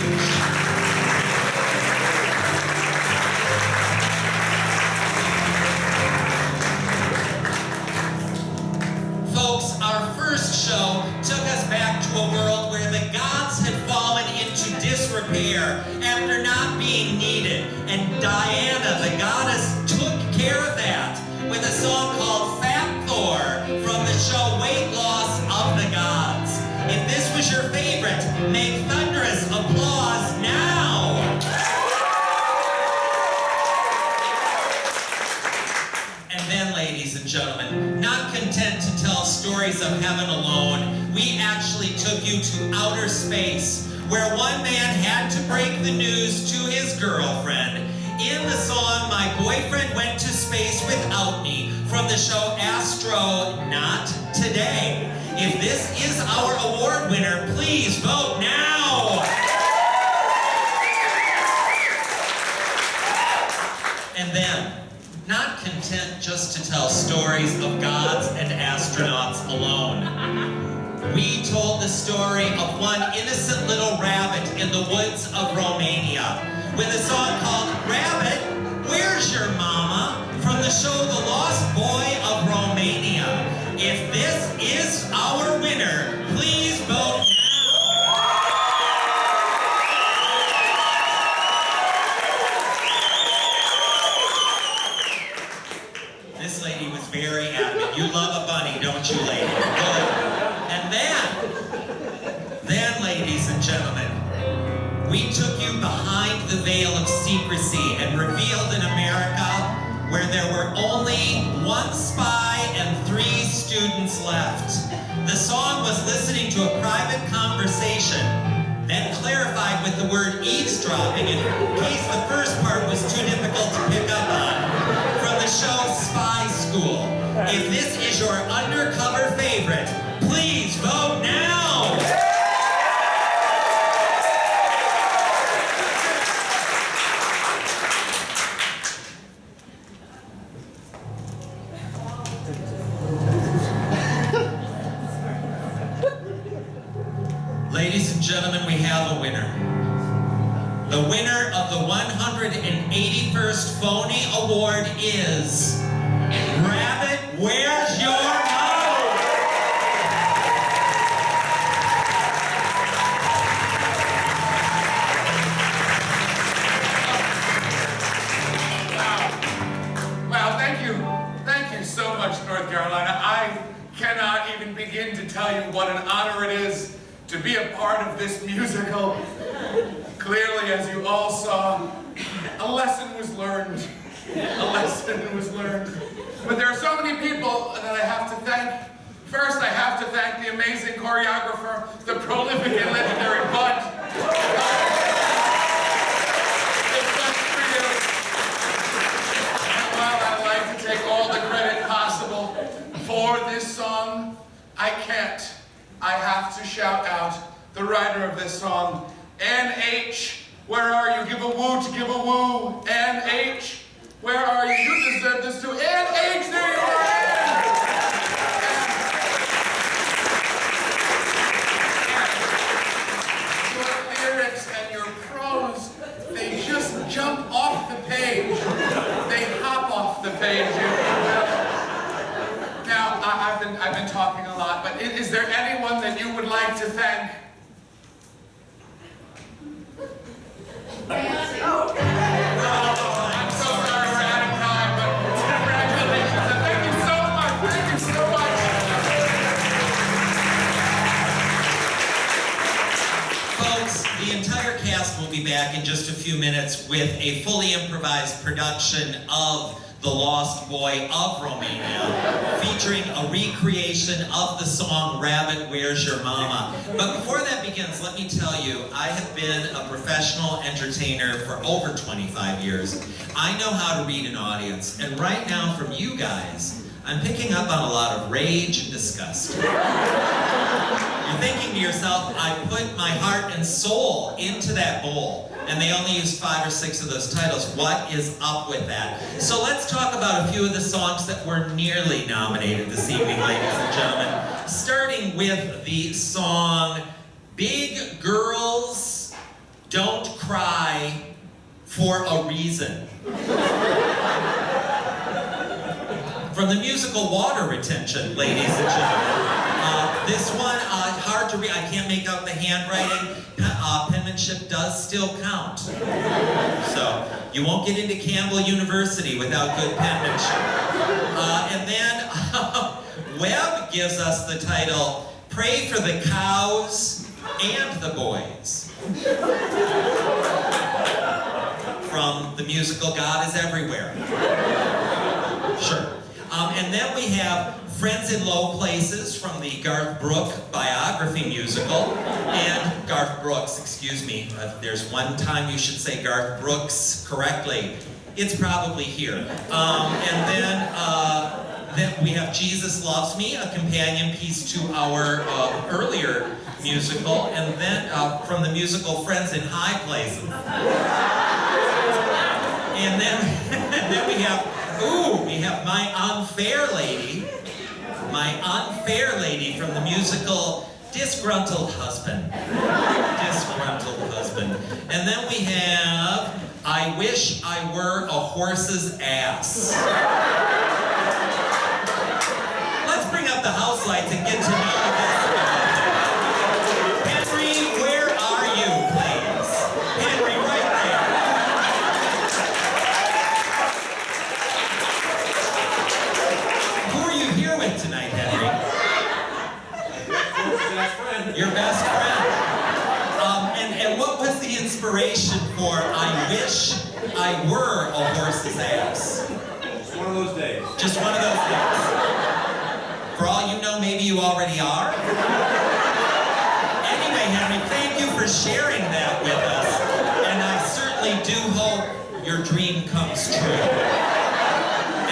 Folks, our first show took us back to a world where the gods had fallen into disrepair after not being needed. And Diana, the goddess, took care of that with a song called Fat Thor from the show Weight Loss of the Gods. If this was your favorite, make thunderous applause now. And then, ladies and gentlemen, not content to tell stories of heaven alone, we actually took you to outer space, where one man had to break the news to his girlfriend. In the song, My Boyfriend Went to Space Without Me, from the show Astro Not Today. If this is our award winner, please vote now! And then, not content just to tell stories of gods and astronauts alone, we told the story of one innocent little rabbit in the woods of Romania with a song called Rabbit, Where's Your Mama? From the show The Lost Boy of Romania. If this is our winner, please vote now. This lady was very adamant. You love a bunny, don't you, lady? Good. And then, ladies and gentlemen, we took you behind the veil of secrecy and revealed an America where there were only 1 spy and 3 students left. The song was listening to a private conversation, then clarified with the word eavesdropping in case the first part was too difficult to pick up on, from the show Spy School. If this is your undercover favorite, please vote now! Ladies and gentlemen, we have a winner. The winner of the 181st Phony Award is Rabbit, Where's Your Mama? tell you what an honor it is to be a part of this musical. Clearly, as you all saw, a lesson was learned. A lesson was learned. But there are so many people that I have to thank. First, I have to thank the amazing choreographer, the prolific and legendary Bud. And while I like to take all the credit possible for this song, I can't. I have to shout out the writer of this song, N.H. Where are you? Give a woo to give a woo. N.H. Where are you? You deserve this too. N.H. There you are. Your lyrics and your prose, they just jump off the page. They hop off the page, if you will. Now, I've been talking a lot, but is there anyone that you would like to thank? I'm so sorry we're out of time, but congratulations and thank you so much. Thank you so much. Folks, the entire cast will be back in just a few minutes with a fully improvised production of The Lost Boy of Romania, featuring a recreation of the song Rabbit, Where's Your Mama? But before that begins, let me tell you, I have been a professional entertainer for over 25 years. I know how to read an audience, and right now from you guys, I'm picking up on a lot of rage and disgust. You're thinking to yourself, I put my heart and soul into that bowl, and they only used 5 or 6 of those titles. What is up with that? So let's talk about a few of the songs that were nearly nominated this evening, ladies and gentlemen. Starting with the song, Big Girls Don't Cry for a Reason. From the musical Water Retention, ladies and gentlemen. This one, hard to read. I can't make out the handwriting. Penmanship does still count. So, you won't get into Campbell University without good penmanship. And then, Webb gives us the title, Pray for the Cows and the Boys. From the musical God is Everywhere. Sure. And then we have Friends in Low Places from the Garth Brooks biography musical. And Garth Brooks, excuse me, if there's one time you should say Garth Brooks correctly, it's probably here. And then we have Jesus Loves Me, a companion piece to our earlier musical. And then from the musical Friends in High Places. And then we have My Unfair Lady. My Unfair Lady from the musical Disgruntled Husband. Disgruntled Husband. And then we have I Wish I Were a Horse's Ass. Let's bring up the house lights and get to know this guy. Henry, where are you, please? Henry, right there. Who are you here with tonight, Henry? Your best friend. And what was the inspiration for I Wish I Were a Horse's Ass? Just one of those days. Just one of those days. For all you know, maybe you already are. Anyway, Henry, thank you for sharing that with us. And I certainly do hope your dream comes true.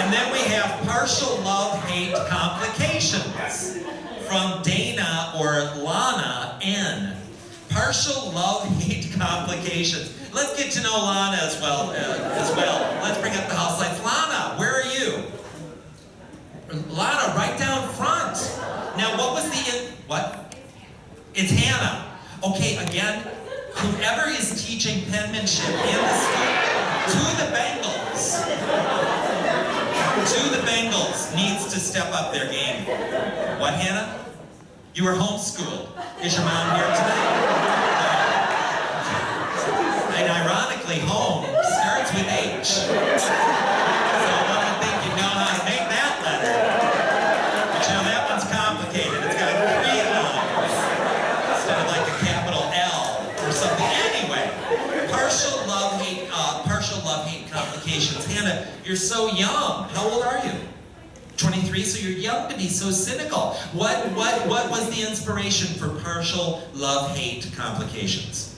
And then we have Partial Love-Hate Complications from Dana or Lana N. Partial Love-Hate Complications. Let's get to know Lana as well. Let's bring up the house lights. Lana, where are you? Lana, right down front. Now, what was what? It's Hannah. Okay, again, whoever is teaching penmanship in the school, to the Bengals needs to step up their game. What, Hannah? You were homeschooled. Is your mom here tonight? And ironically, home starts with H. So I don't think you know how to make that letter. But you know, that one's complicated. It's got 3 complications. Hannah, you're so young. How old are you? 23, so you're young to be so cynical. What was the inspiration for partial love-hate complications?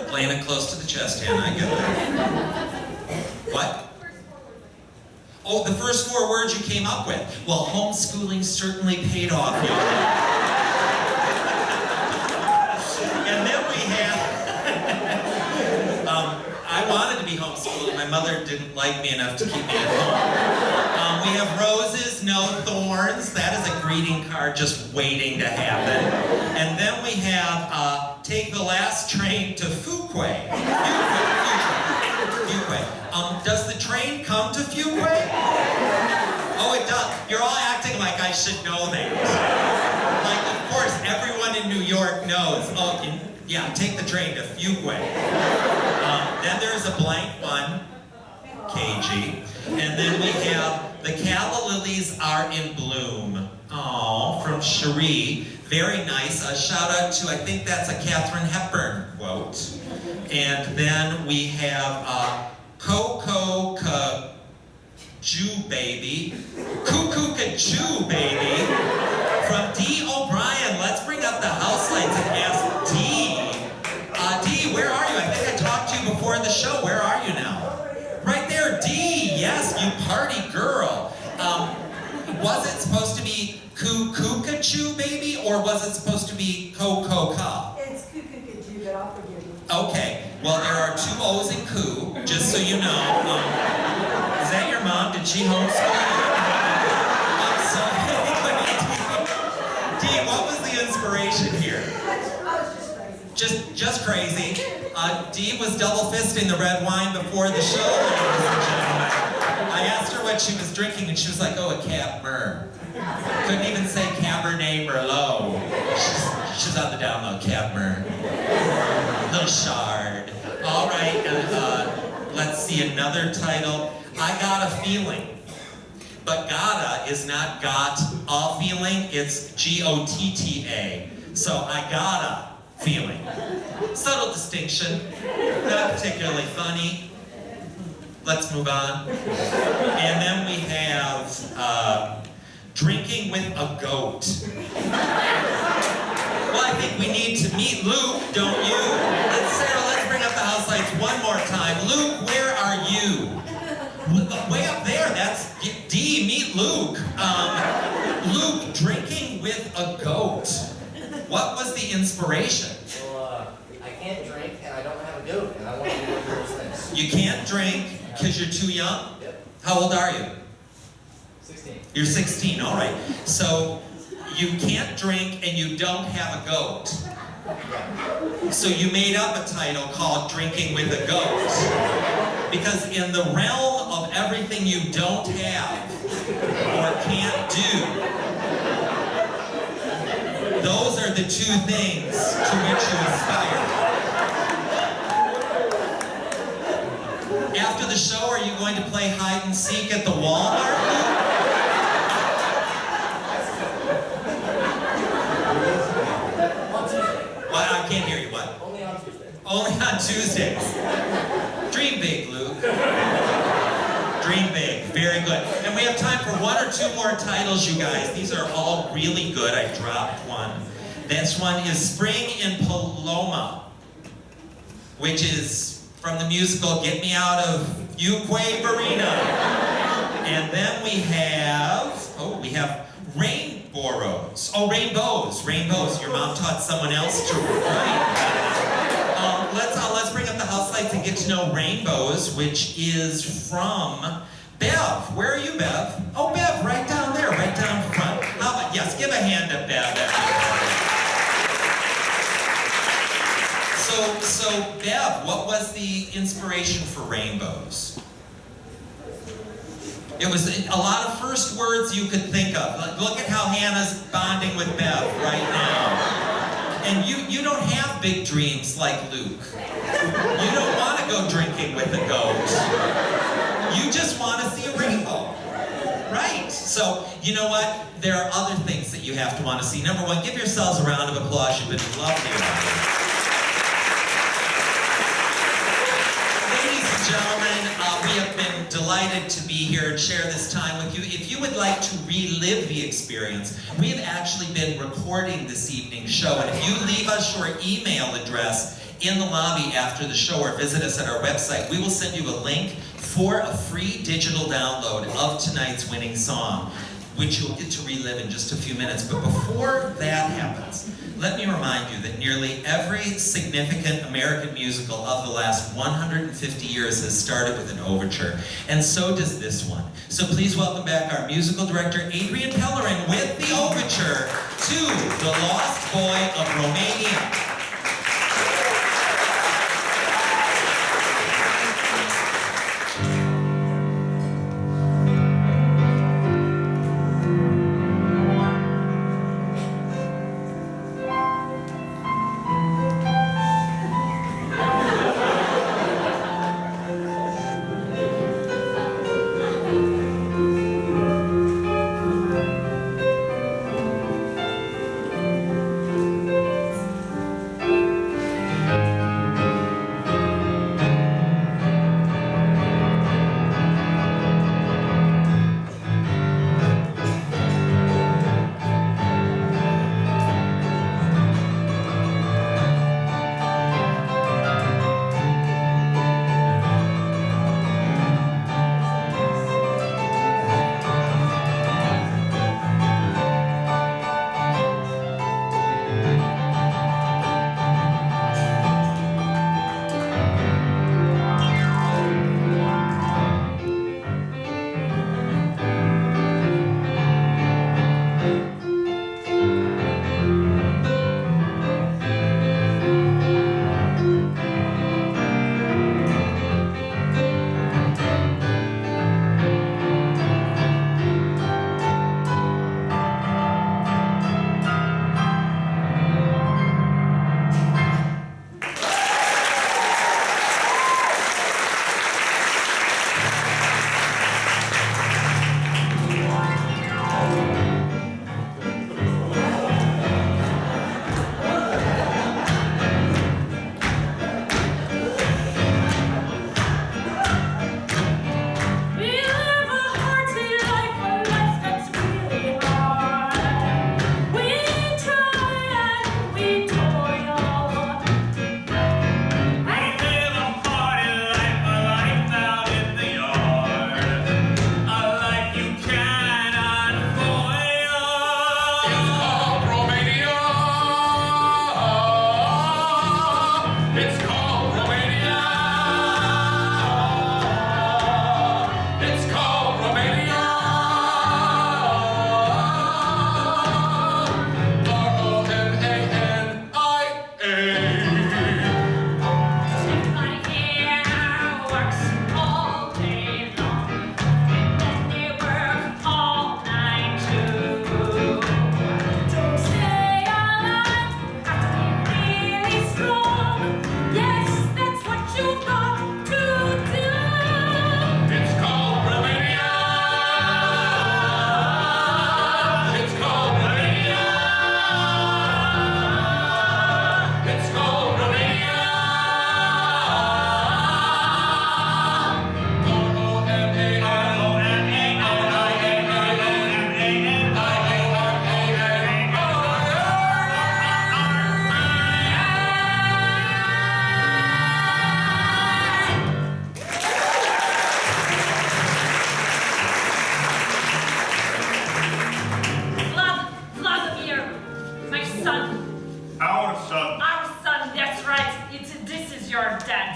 Playing it close to the chest, Hannah, I get that. What? Oh, the first 4 words you came up with. Well, homeschooling certainly paid off. And then we had, I wanted to be homeschooled. My mother didn't like me enough to keep me at home. We have roses, no thorns. That is a greeting card just waiting to happen. And then we have, take the last train to Fuquay. Fuquay. Does the train come to Fuquay? Oh, it does. You're all acting like I should know that. Like, of course, everyone in New York knows. Oh, yeah, take the train to Fuquay. Then there's a blank one, KG. And then we have, the calla lilies are in bloom. Oh, from Cherie. Very nice. A shout out to, I think that's a Katharine Hepburn quote. And then we have Coco Jew Baby. Cuckoo Jew Baby. From D. O'Brien. Let's bring up the house lights and ask D. D, where are you? I think I talked to you before the show. Where are you now? Right there, D. Yes, you party girl. Was it supposed to be Cuckoo Baby, or was it supposed to be Coca? It's Cuckoo, but I'll forgive you. Okay, well there are 2 O's in coo, just so you know. Is that your mom? Did she homeschool you? D, what was the inspiration here? I was just crazy. Just crazy. D was double fisting the red wine before the show, ladies and gentlemen. I asked her what she was drinking, and she was like, oh, a Cab Mer. Couldn't even say Cabernet Merlot. She's on the down low, Cab Mer. Little Shard. All right, let's see another title. I Got a Feeling. But gotta is not got a feeling, it's G-O-T-T-A. So I got a feeling. Subtle distinction, not particularly funny. Let's move on. And then we have drinking with a goat. Well, I think we need to meet Luke, don't you? Sarah, let's bring up the house lights one more time. Luke, where are you? Way up there, that's D, meet Luke. Luke, drinking with a goat. What was the inspiration? Well, I can't drink and I don't have a goat, and I want to do one of those things. You can't drink because you're too young? Yep. How old are you? 16. You're 16, all right. So you can't drink and you don't have a goat. So you made up a title called Drinking with a Goat. Because in the realm of everything you don't have or can't do, those are the 2 things to which you aspire. After the show, are you going to play hide and seek at the Walmart? What? I can't hear you. What? Only on Tuesday. Only on Tuesdays. Dream big, Luke. Dream big. Very good. And we have time for 1 or 2 more titles, you guys. These are all really good. I dropped one. This one is Spring in Paloma, which is from the musical Get Me Out of Fuquay Varina. And then we have Rainbows. Oh, Rainbows. Rainbows. Your mom taught someone else to write. Let's bring up the house lights and get to know Rainbows, which is from Bev. Where are you, Bev? Oh, Bev, right down there, right down front. How about, yes, give a hand to Bev. So Bev, what was the inspiration for Rainbows? It was a lot of first words you could think of. Look at how Hannah's bonding with Bev right now. And you don't have big dreams like Luke. You don't want to go drinking with a goat. You just want to see a rainbow. Right. So, you know what? There are other things that you have to want to see. Number 1, give yourselves a round of applause. You've been lovely. delighted to be here and share this time with you. If you would like to relive the experience, we have actually been recording this evening's show, and if you leave us your email address in the lobby after the show or visit us at our website, we will send you a link for a free digital download of tonight's winning song, which you'll get to relive in just a few minutes. But before that happens, let me remind you that nearly every significant American musical of the last 150 years has started with an overture, and so does this one. So please welcome back our musical director, Adrian Pellerin, with the overture to The Lost Boy of Romania.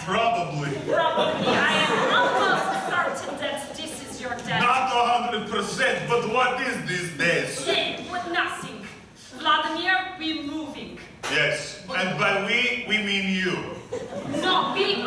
Probably. I am almost certain that this is your dad. Not 100%, but what is these days? Yeah, but nothing. Vladimir, we moving. Yes, and by we mean you. No, we...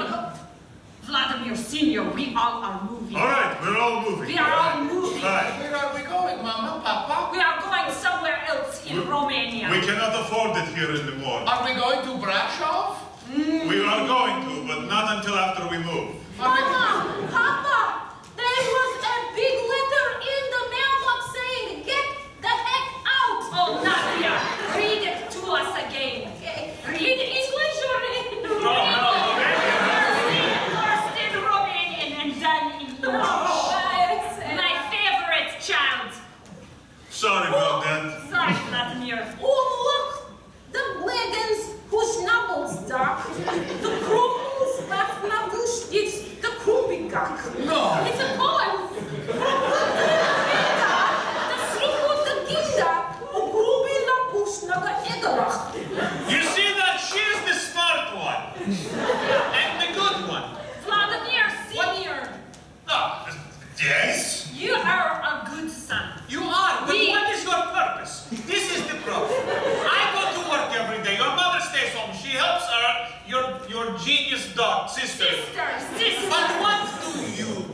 Vladimir Senior, we all are moving. All right, we're all moving. We are all moving. Right. Where are we going, Mama, Papa? We are going somewhere else in Romania. We cannot afford it here anymore. Are we going to Brasov? We are going to, but not until after we move. Mama, Papa, there was a big letter in the mailbox saying, "Get the heck out." Oh, Nadia, read it to us again. Read English or in Romanian? First in Romanian and then in English. And the good one. Vladimir Senior, Ah, yes? you are a good son. You are, but We- what is your purpose? This is the problem. I go to work every day. Your mother stays home. She helps her, your genius dog, sister. Sister. But what do you?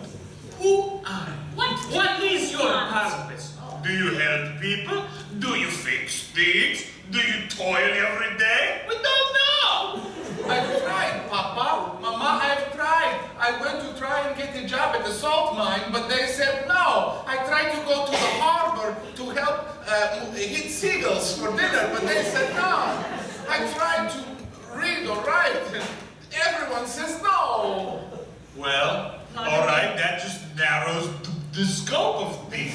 Who are you? What is your purpose? Do you help people? Do you fix things? Do you toil every day? We don't know. I've tried, Papa. Mama, I've tried. I went to try and get a job at the salt mine, but they said no. I tried to go to the harbor to help hit seagulls for dinner, but they said no. I tried to read or write, and everyone says no. Well, all right, that just narrows the scope of things.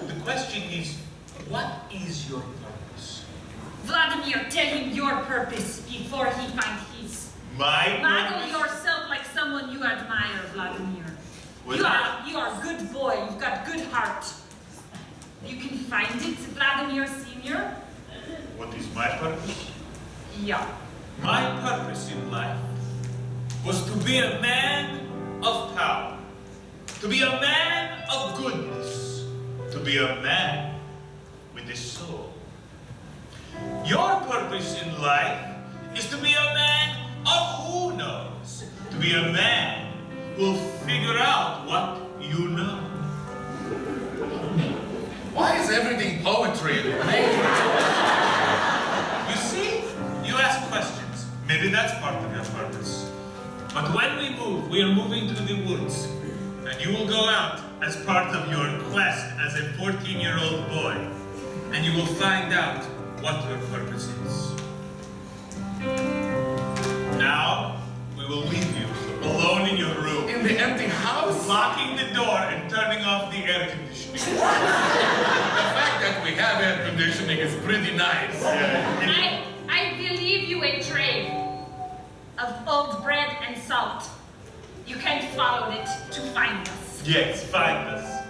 The question is, what is your purpose? Vladimir, tell him your purpose before he finds his. My Model purpose? yourself like someone you admire, Vladimir. Well, You are a good boy. You've got good heart. You can find it, Vladimir Senior. What is my purpose? Yeah. My purpose in life was to be a man of power, to be a man of goodness, to be a man with a soul. Your purpose in life is to be a man of who knows, to be a man who'll figure out what you know. Why is everything poetry and nature? You see, you ask questions. Maybe that's part of your purpose. But when we move, we are moving through the woods. And you will go out as part of your quest as a 14-year-old boy. And you will find out what your purpose is. Now, we will leave you alone in your room. In the empty house? Locking the door and turning off the air conditioning. The fact that we have air conditioning is pretty nice. I will leave you a tray of old bread and salt. You can follow it to find us. Yes, find us.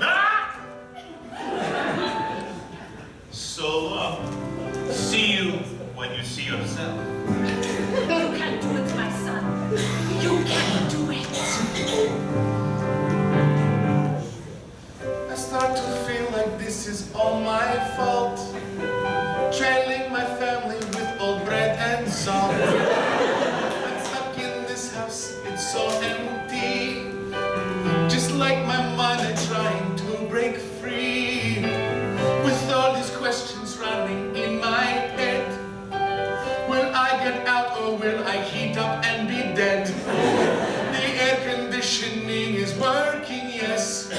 Ah! So long. See you when you see yourself. You can do it, my son. You can do it. I start to feel like this is all my fault. Trailing my family with old bread and salt. I'm stuck in this house, it's so empty. Just like my mind, I'm trying to break free. With all these questions running in my head. Will I get out or will I heat up and be dead? The air conditioning is working, yes.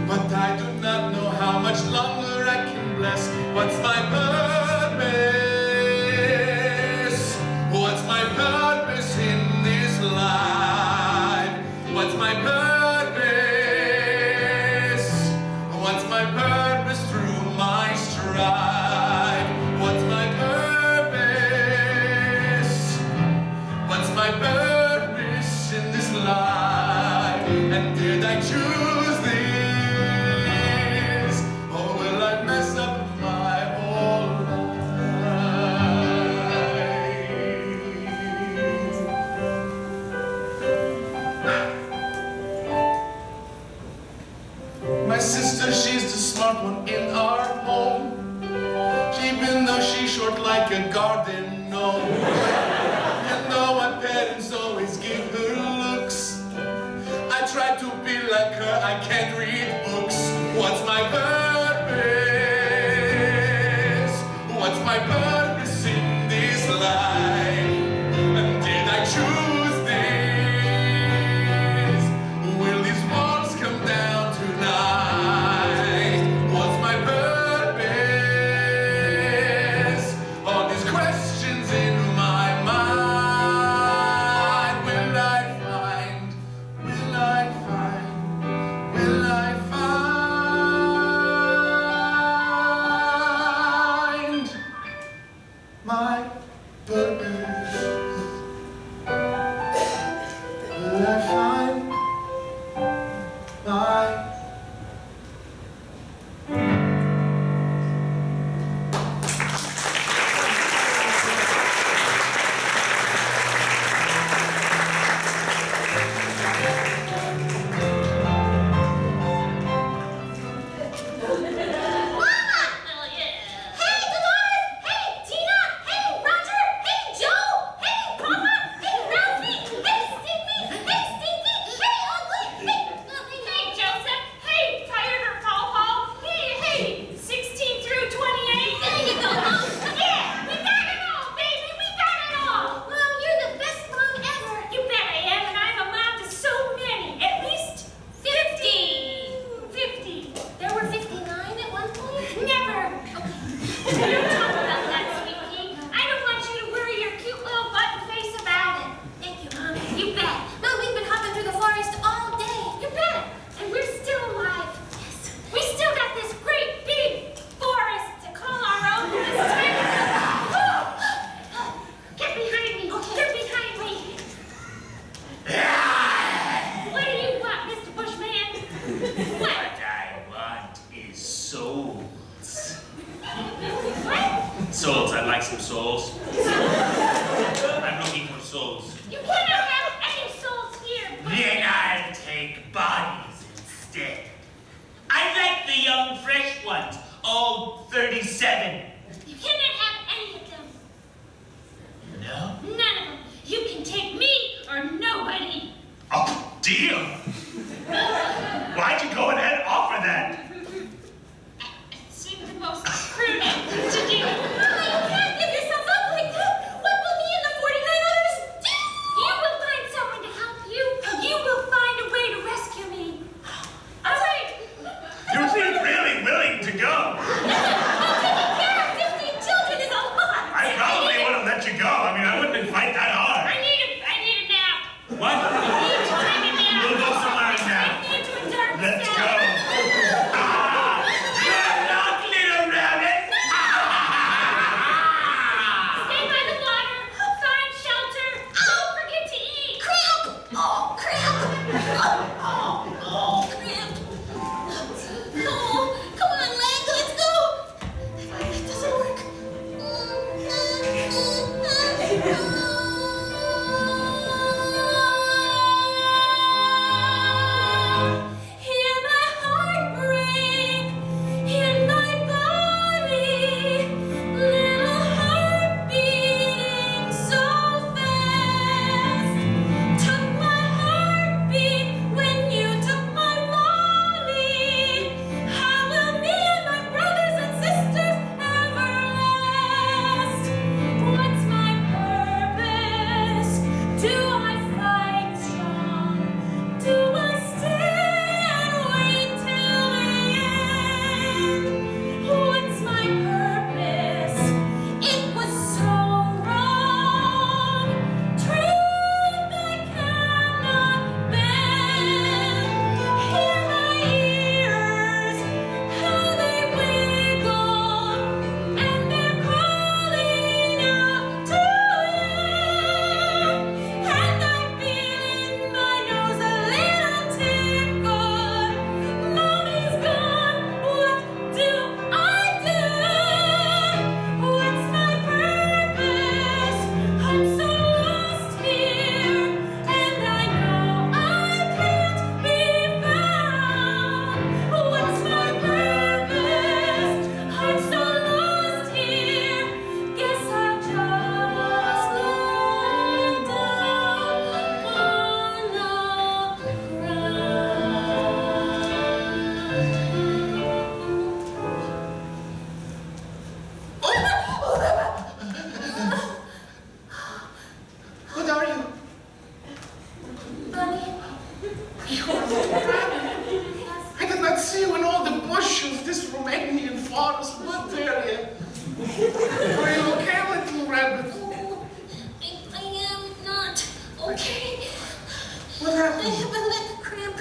But I do not know how much longer I can bless. What's my purpose? What's my purpose in this life? What's my purpose? What's my purpose through my strife? What's my purpose? What's my purpose in this life? And did I choose this? Or will I mess up my whole life? My sister, she's the smart one in our home. Even though she's short like a garden gnome. And though my parents always give her looks, I try to be like her, I can't read books. What's my purpose? What's my purpose in this life? And did I choose this? Will these walls come down tonight? What's my purpose? All these questions in my mind. Will I find? Will I find? Will I find my purpose? Will I find my Deal? Why'd you go ahead and offer that? It seemed the most prudent to do. You can't give yourself up like that. What will me and the 49 others do? You will find someone to help you. You will find a way to rescue me. All right. You seem really willing to go. Taking care of 15 children is a lot. I probably would have let you go. I mean, I wouldn't fight that hard. I need a nap. What? I need a nap. We'll go somewhere and nap. Take me into a dark Let's cell. go. Good luck, little rabbit. Stay by the water. Find shelter. Don't forget to eat. Cramp! Oh, cramp! Oh, cramp! Oh, come on, leg, let's go! It doesn't work. Hear my heart break in my body, little heart beating so fast. Took my heartbeat when you took my molly. How will me and my brothers and sisters ever last? What's my purpose? Do I fight strong? Do I stay and wait till the end? What's my purpose? It was so wrong. Truth I cannot bend. Hear my ears, how they wiggle, and they're calling out to you. And I feel in my nose a little tickle. Mommy's gone. What do I do? What's my purpose? I'm so lost here, and I know I can't be found. What's my purpose? I'm so lost here. Guess I'll just lie down What are you? Bunny, I did not see you in all the bush of this Romanian forest wood area. Are you okay, little rabbit? I am not okay. What I happened? have a leg cramp.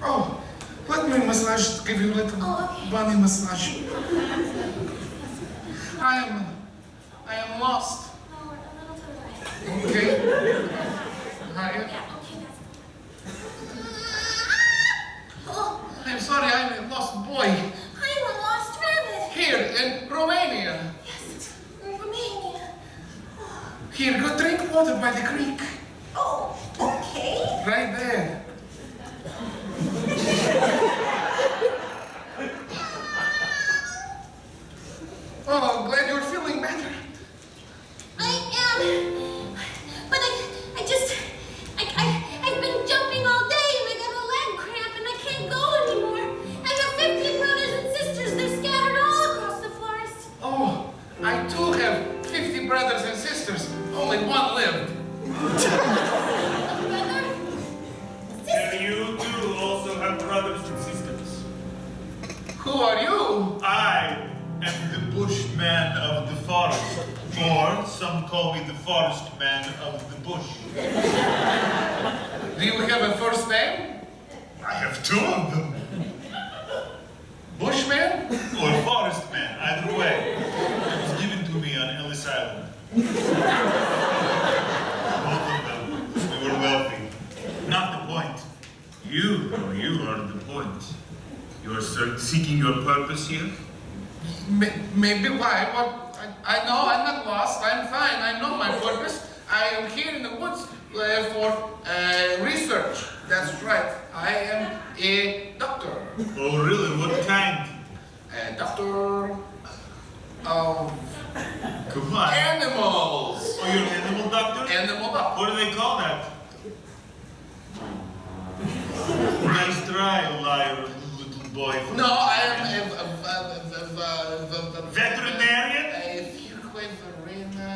Oh, let me massage, give you a little Oh, okay. bunny massage. I am lost. Oh, a little to the right. Okay? Higher. Yeah, okay, that's. Oh, I'm sorry, I'm a lost boy. I'm a lost rabbit. Here, in Romania. Yes, Romania. Here, go drink water by the creek. Oh, okay. Right there. Oh, glad you're feeling better. I am. But I've been jumping all day and I got a leg cramp and I can't go anymore. I have 50 brothers and sisters. They're scattered all across the forest. Oh, I too have 50 brothers and sisters. Only one lived. Brother? And you too also have brothers and sisters. Who are you? I am the bushman of the forest, or some call me the forest man of the bush. Do you have a first name? I have two of them, Bushman? or forest man, either way. It was given to me on Ellis Island. Both of them, we were wealthy. Not the point. You, though, you are the point. You are seeking your purpose here? Maybe why? What? I know I'm not lost. I'm fine. I know my purpose. I am here in the woods for research. That's right. I am a doctor. Oh, really? What kind? A doctor of Come on. animals. Oh, you're an animal doctor? Animal doctor. What do they call that? boyfriend? No, I am Veterinarian? Fuquay Varina.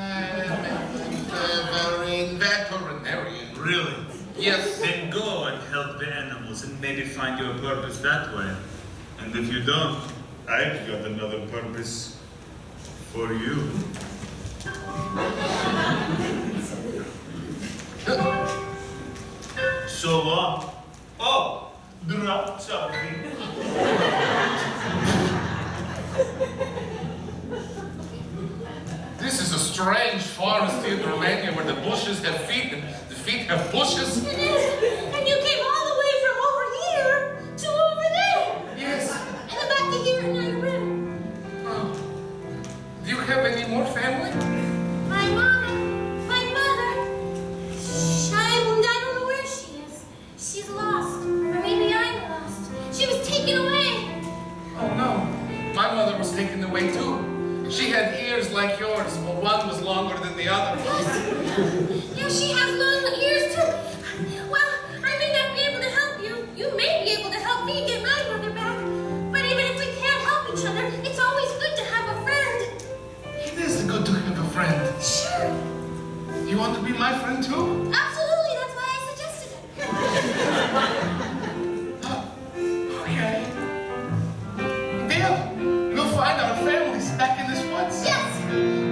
Veterinarian. Really? Yes. Then go and help the animals and maybe find your purpose that way. And if you don't, I've got another purpose for you. So long. Oh, drop something. This is a strange forest in Romania where the bushes have feet and the feet have bushes. It is. And you came all the way from over here to over there. Yes. And then back to here, and now you're ready. Oh. Do you have any more family? My mother. I don't know where she is. She's lost. Or maybe I'm lost. She was taken away. Oh no. My mother was taken away too. She had ears like yours, but one was longer than the other. Yeah, she has long ears too. Well, I may not be able to help you. You may be able to help me get my mother back. But even if we can't help each other, it's always good to have a friend. It is good to have a friend. Sure. You want to be my friend too? Absolutely, that's why I suggested it. Okay. Deal. We'll find our families back in this woods. Yes.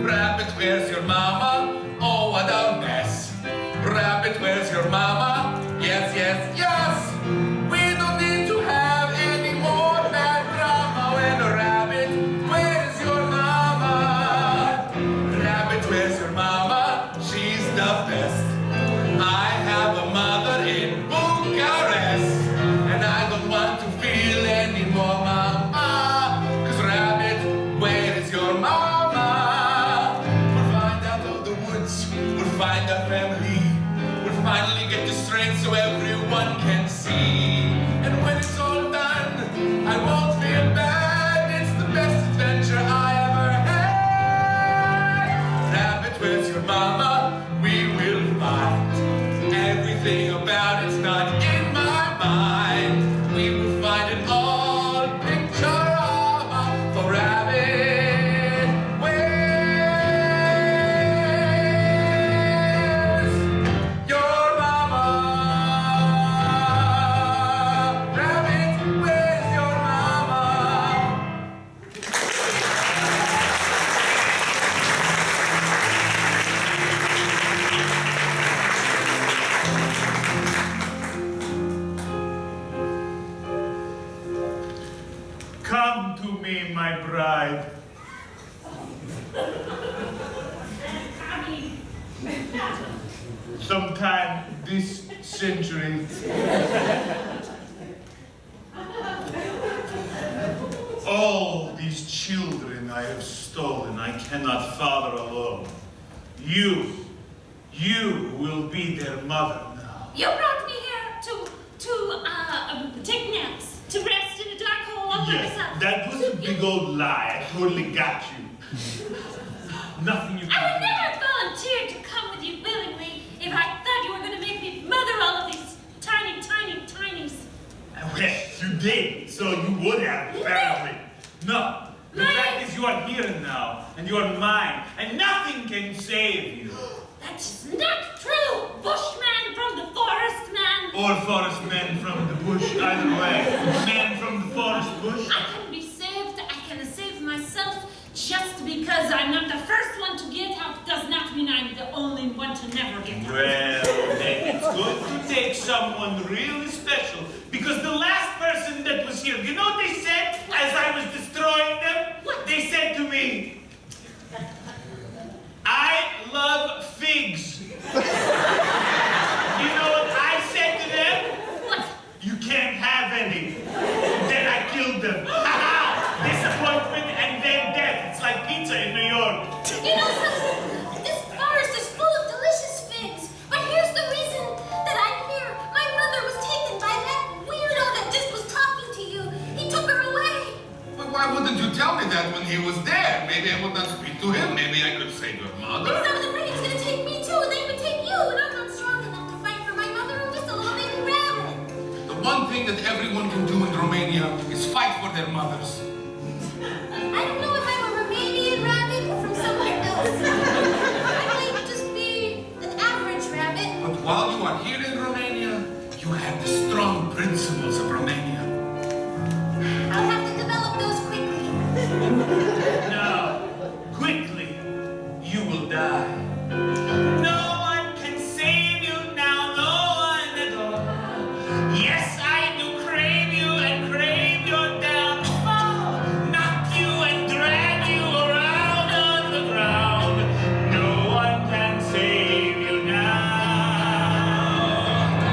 Rabbit, where's your mama? Oh, what a mess. Rabbit, where's your mama? Yes, yes, yes. We don't need to have any more bad drama. When a rabbit, where's your mama? Rabbit, where's your mama? She's the best. I have a mother in Bucharest, and I don't want to feel any more mama. 'Cause rabbit, where is your mama? We'll find out of the woods. We'll find our family. We'll finally get the strength so everyone can see. And when it's all done, I won't feel bad. It's the best adventure I ever had. Rabbit, where's your mama? We will find everything about it's not in my mind. We will find it all picture-rama for rabbit. Where's your mama? Rabbit, where's your mama? Come to me, my bride. Sometime this century. All these children I have stolen, I cannot father alone. You will be their mother now. You brought me here to take naps, to rest in a dark hole all by Yes, myself. that was a big old lie. I totally got you. Nothing you I can would do. never volunteer to come with you willingly if I thought you were going to make me mother all of these tiny, tiny, tinies. Well, you did, so you would have, apparently. No, the fact is you are here now, and you are mine, and nothing can save you. That's not true, bushman from the forest, man. Or forest man from the bush, either way. Man from the forest bush. I can be saved. I can save myself. Just because I'm not the first one to get out does not mean I'm the only one to never get out. Well, then it's good to take someone really special, because the last person that was here, you know what they said as I was destroying them? What? They said to me, I love figs. You know what I said to them? What? You can't have any. Then I killed them. Disappointment and then death. It's like pizza in New York. You know something? This forest is full of delicious figs. But here's the reason that I'm here. My mother was taken by that weirdo that just was talking to you. He took her away. But why wouldn't you tell me that when he was there? Maybe I would not speak to him. Maybe I could save your mother. Because I was afraid he was going to take me too, and then he would take you. And I'm not strong enough to fight for my mother. I'm just a little baby rabbit. The one thing that everyone can do in Romania is fight their mothers. I don't know if I'm a Romanian rabbit or from somewhere else. I might just be an average rabbit. But while you are here in Romania, you have the strong principles of Romania. I'll have to develop those quickly. Now, quickly, you will die. No one can save you now, no one at all. Yes, I do crave you and crave your downfall. Knock you and drag you around on the ground. No one can save you now. I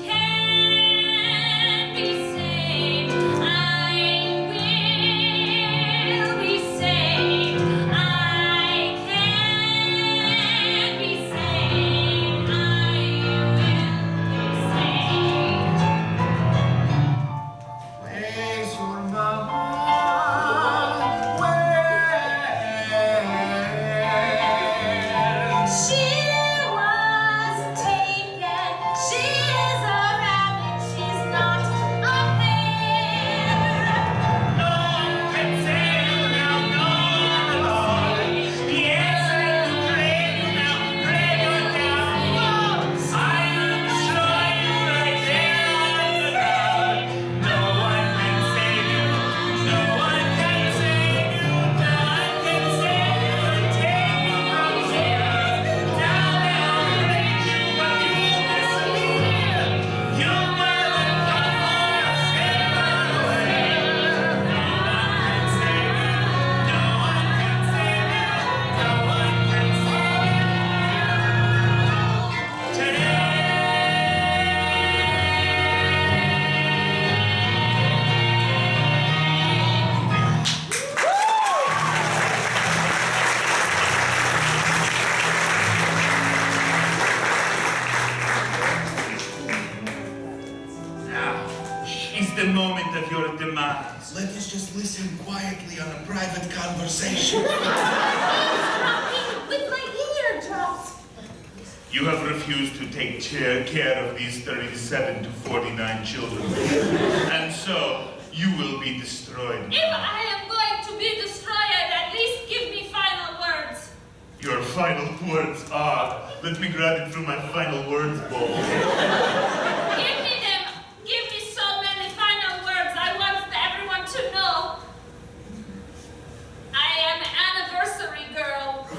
can be saved. I will be saved. I can be saved. Where's your mama? Where? She was taken. She is a rabbit. She's not a hare. No one can save you now, no one at all. Yes, I do crave you now, crave your downfall. I will destroy you right there on the ground. No one can save you, no one can save you, no one can save you and take you from here. Down, down, break you, but you will disappear. You'll never come or escape my way. No one can save you, no one can save you, no one can save you. Today. Now is the moment of your demise. Let us just listen quietly on a private conversation. With my eardrops. You have refused to take care of these 37 to 49 children. And so, you will be destroyed. If I am going to be destroyed, at least give me final words. Your final words are, let me grab it from my final words bowl. Give me them. Give me so many final words. I want everyone to know. I am anniversary girl. I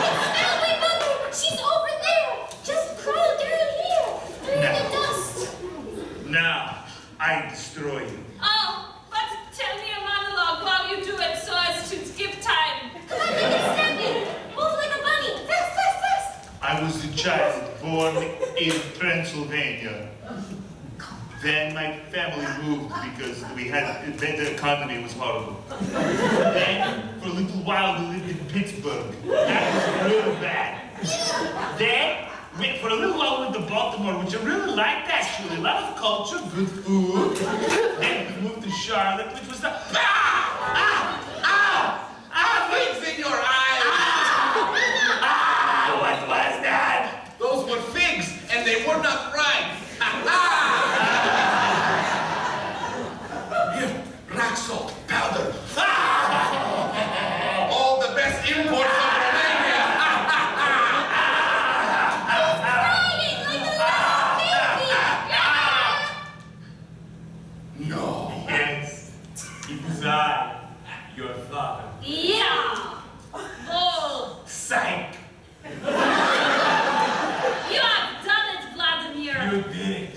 can smell my mother. She's over there. Just crawl down here through the dust. Now, I destroy you. Oh, but tell me a monologue while you do it so as to give time. Come on, make it snappy. Move like a bunny. Fast, fast, fast. I was a child born in Pennsylvania. Then my family moved because the economy was horrible. Then, for a little while, we lived in Pittsburgh. That was real bad. Then, for a little while, we went to Baltimore, which I really liked, actually. A lot of culture, good food. Then we moved to Charlotte, which was the... Figs in your eyes. What was that? Those were figs, and they were not ripe. Here, rock salt, powder. All the best imports of Romania. Crying like a little baby. No. Yes, it was I, your father. Yeah. Bull. Psych! You have done it, Vladimir. You did it.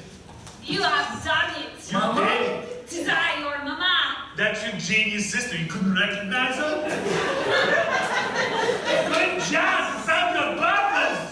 You have done it. You did it. Tis I, your mama. That's your genius sister. You couldn't recognize her? Good job! You found your purpose!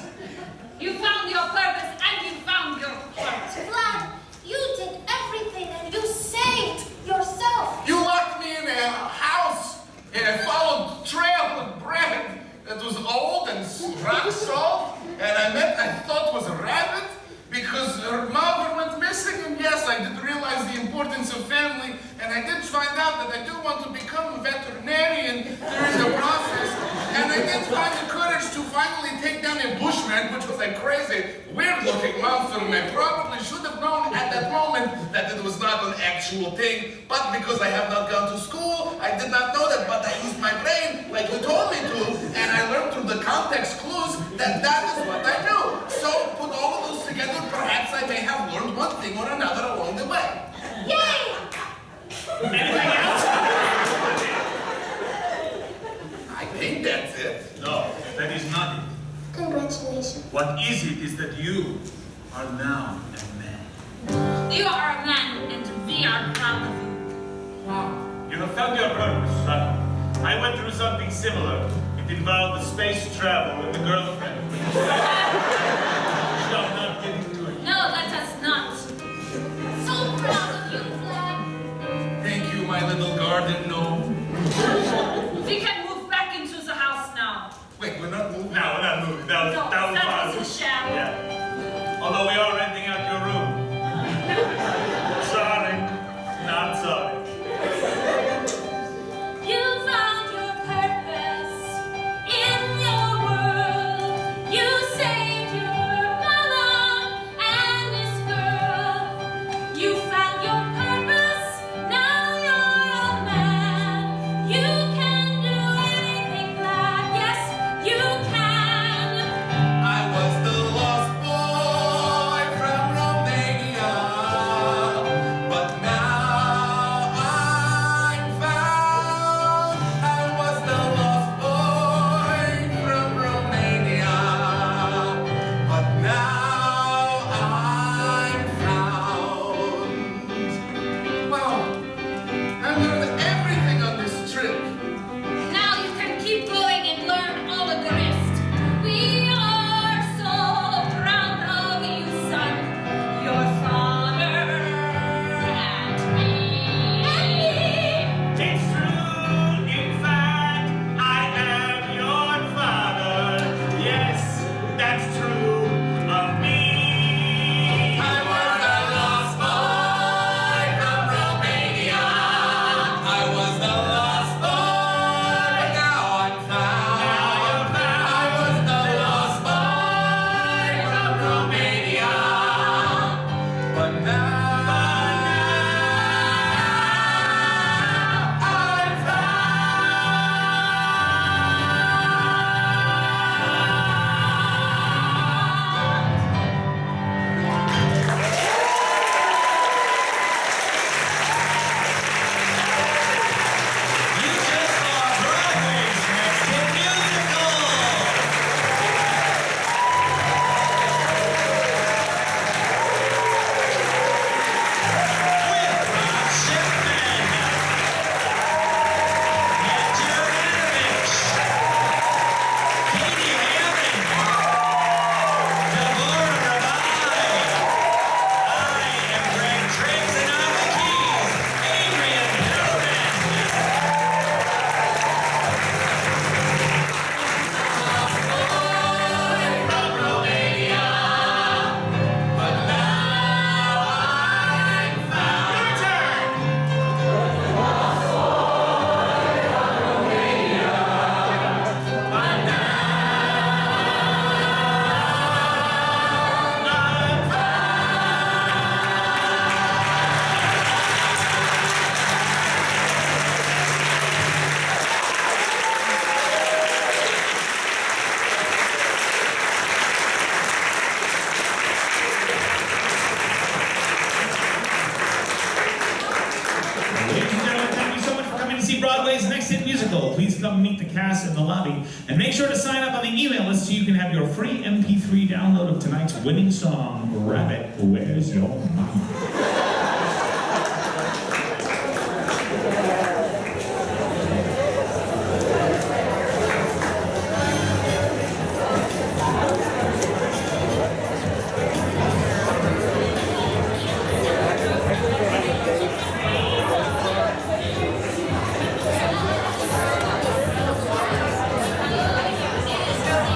You found your purpose and you found your heart. Vlad, you did everything and you saved yourself. You locked me in a house, and I followed trail with bread that was old and rock salt, and I thought was a rabbit because her mother went missing, and yes, I did realize the importance of family, and I did find out that I do want to become a veterinarian during the process, and I did find the courage to finally take down a bushman, which was a crazy, weird-looking monster, and I probably should have known at that moment that it was not an actual thing, but because I have not gone to school, I did not know that, but I used my brain like you told me to, and I learned through the context clues that that is what I knew. So put all of those together, perhaps I may have learned one thing or another along the way. Yay! Anything else? I think that's it. No, that is not it. Congratulations. What is it is that you are now a man. You are a man, and we are proud of you. Wow. You have found your purpose, son. I went through something similar. It involved the space travel and the girlfriend. Shall not get into it. No, let us not. So proud of you, Vlad. Thank you, my little garden gnome. We can move back into the house now. Wait, we're not moving? No, we're not moving. That was That was a positive. shadow. Yeah. Although we are renting out your room. Sorry. Not sorry. You found your purpose in your world. You saved your mother and this girl. You found your purpose, now you're a man. You can do anything, Vlad. Yes, you can. I was the lost boy from Romania, but now I'm found. I was the lost boy from Romania, but now I'm found. Wow, I learned everything on this trip. Now you can keep going and learn all of the rest. We are so proud of you, son. Your father and me. It's true, in fact, I am your father. Yes, that's true of me. I was the lost boy from Romania. I was the lost boy, now I'm found. I was the lost boy from Romania, but now I'm You just saw Broadway's next hit musical. With Rob Shipman and Jared Anovich, Katie Hammond, Deborah Rabai. I am Greg Triggs, and on the keys, Adrian Perlman. from Romania, but now I'm found. Ladies and gentlemen, thank you so much for coming to see Broadway's next hit musical. Please come meet the cast in the lobby. And make sure to sign up on the email list so you can have your free MP3 download of tonight's winning song, Rabbit, Where's Your Mama?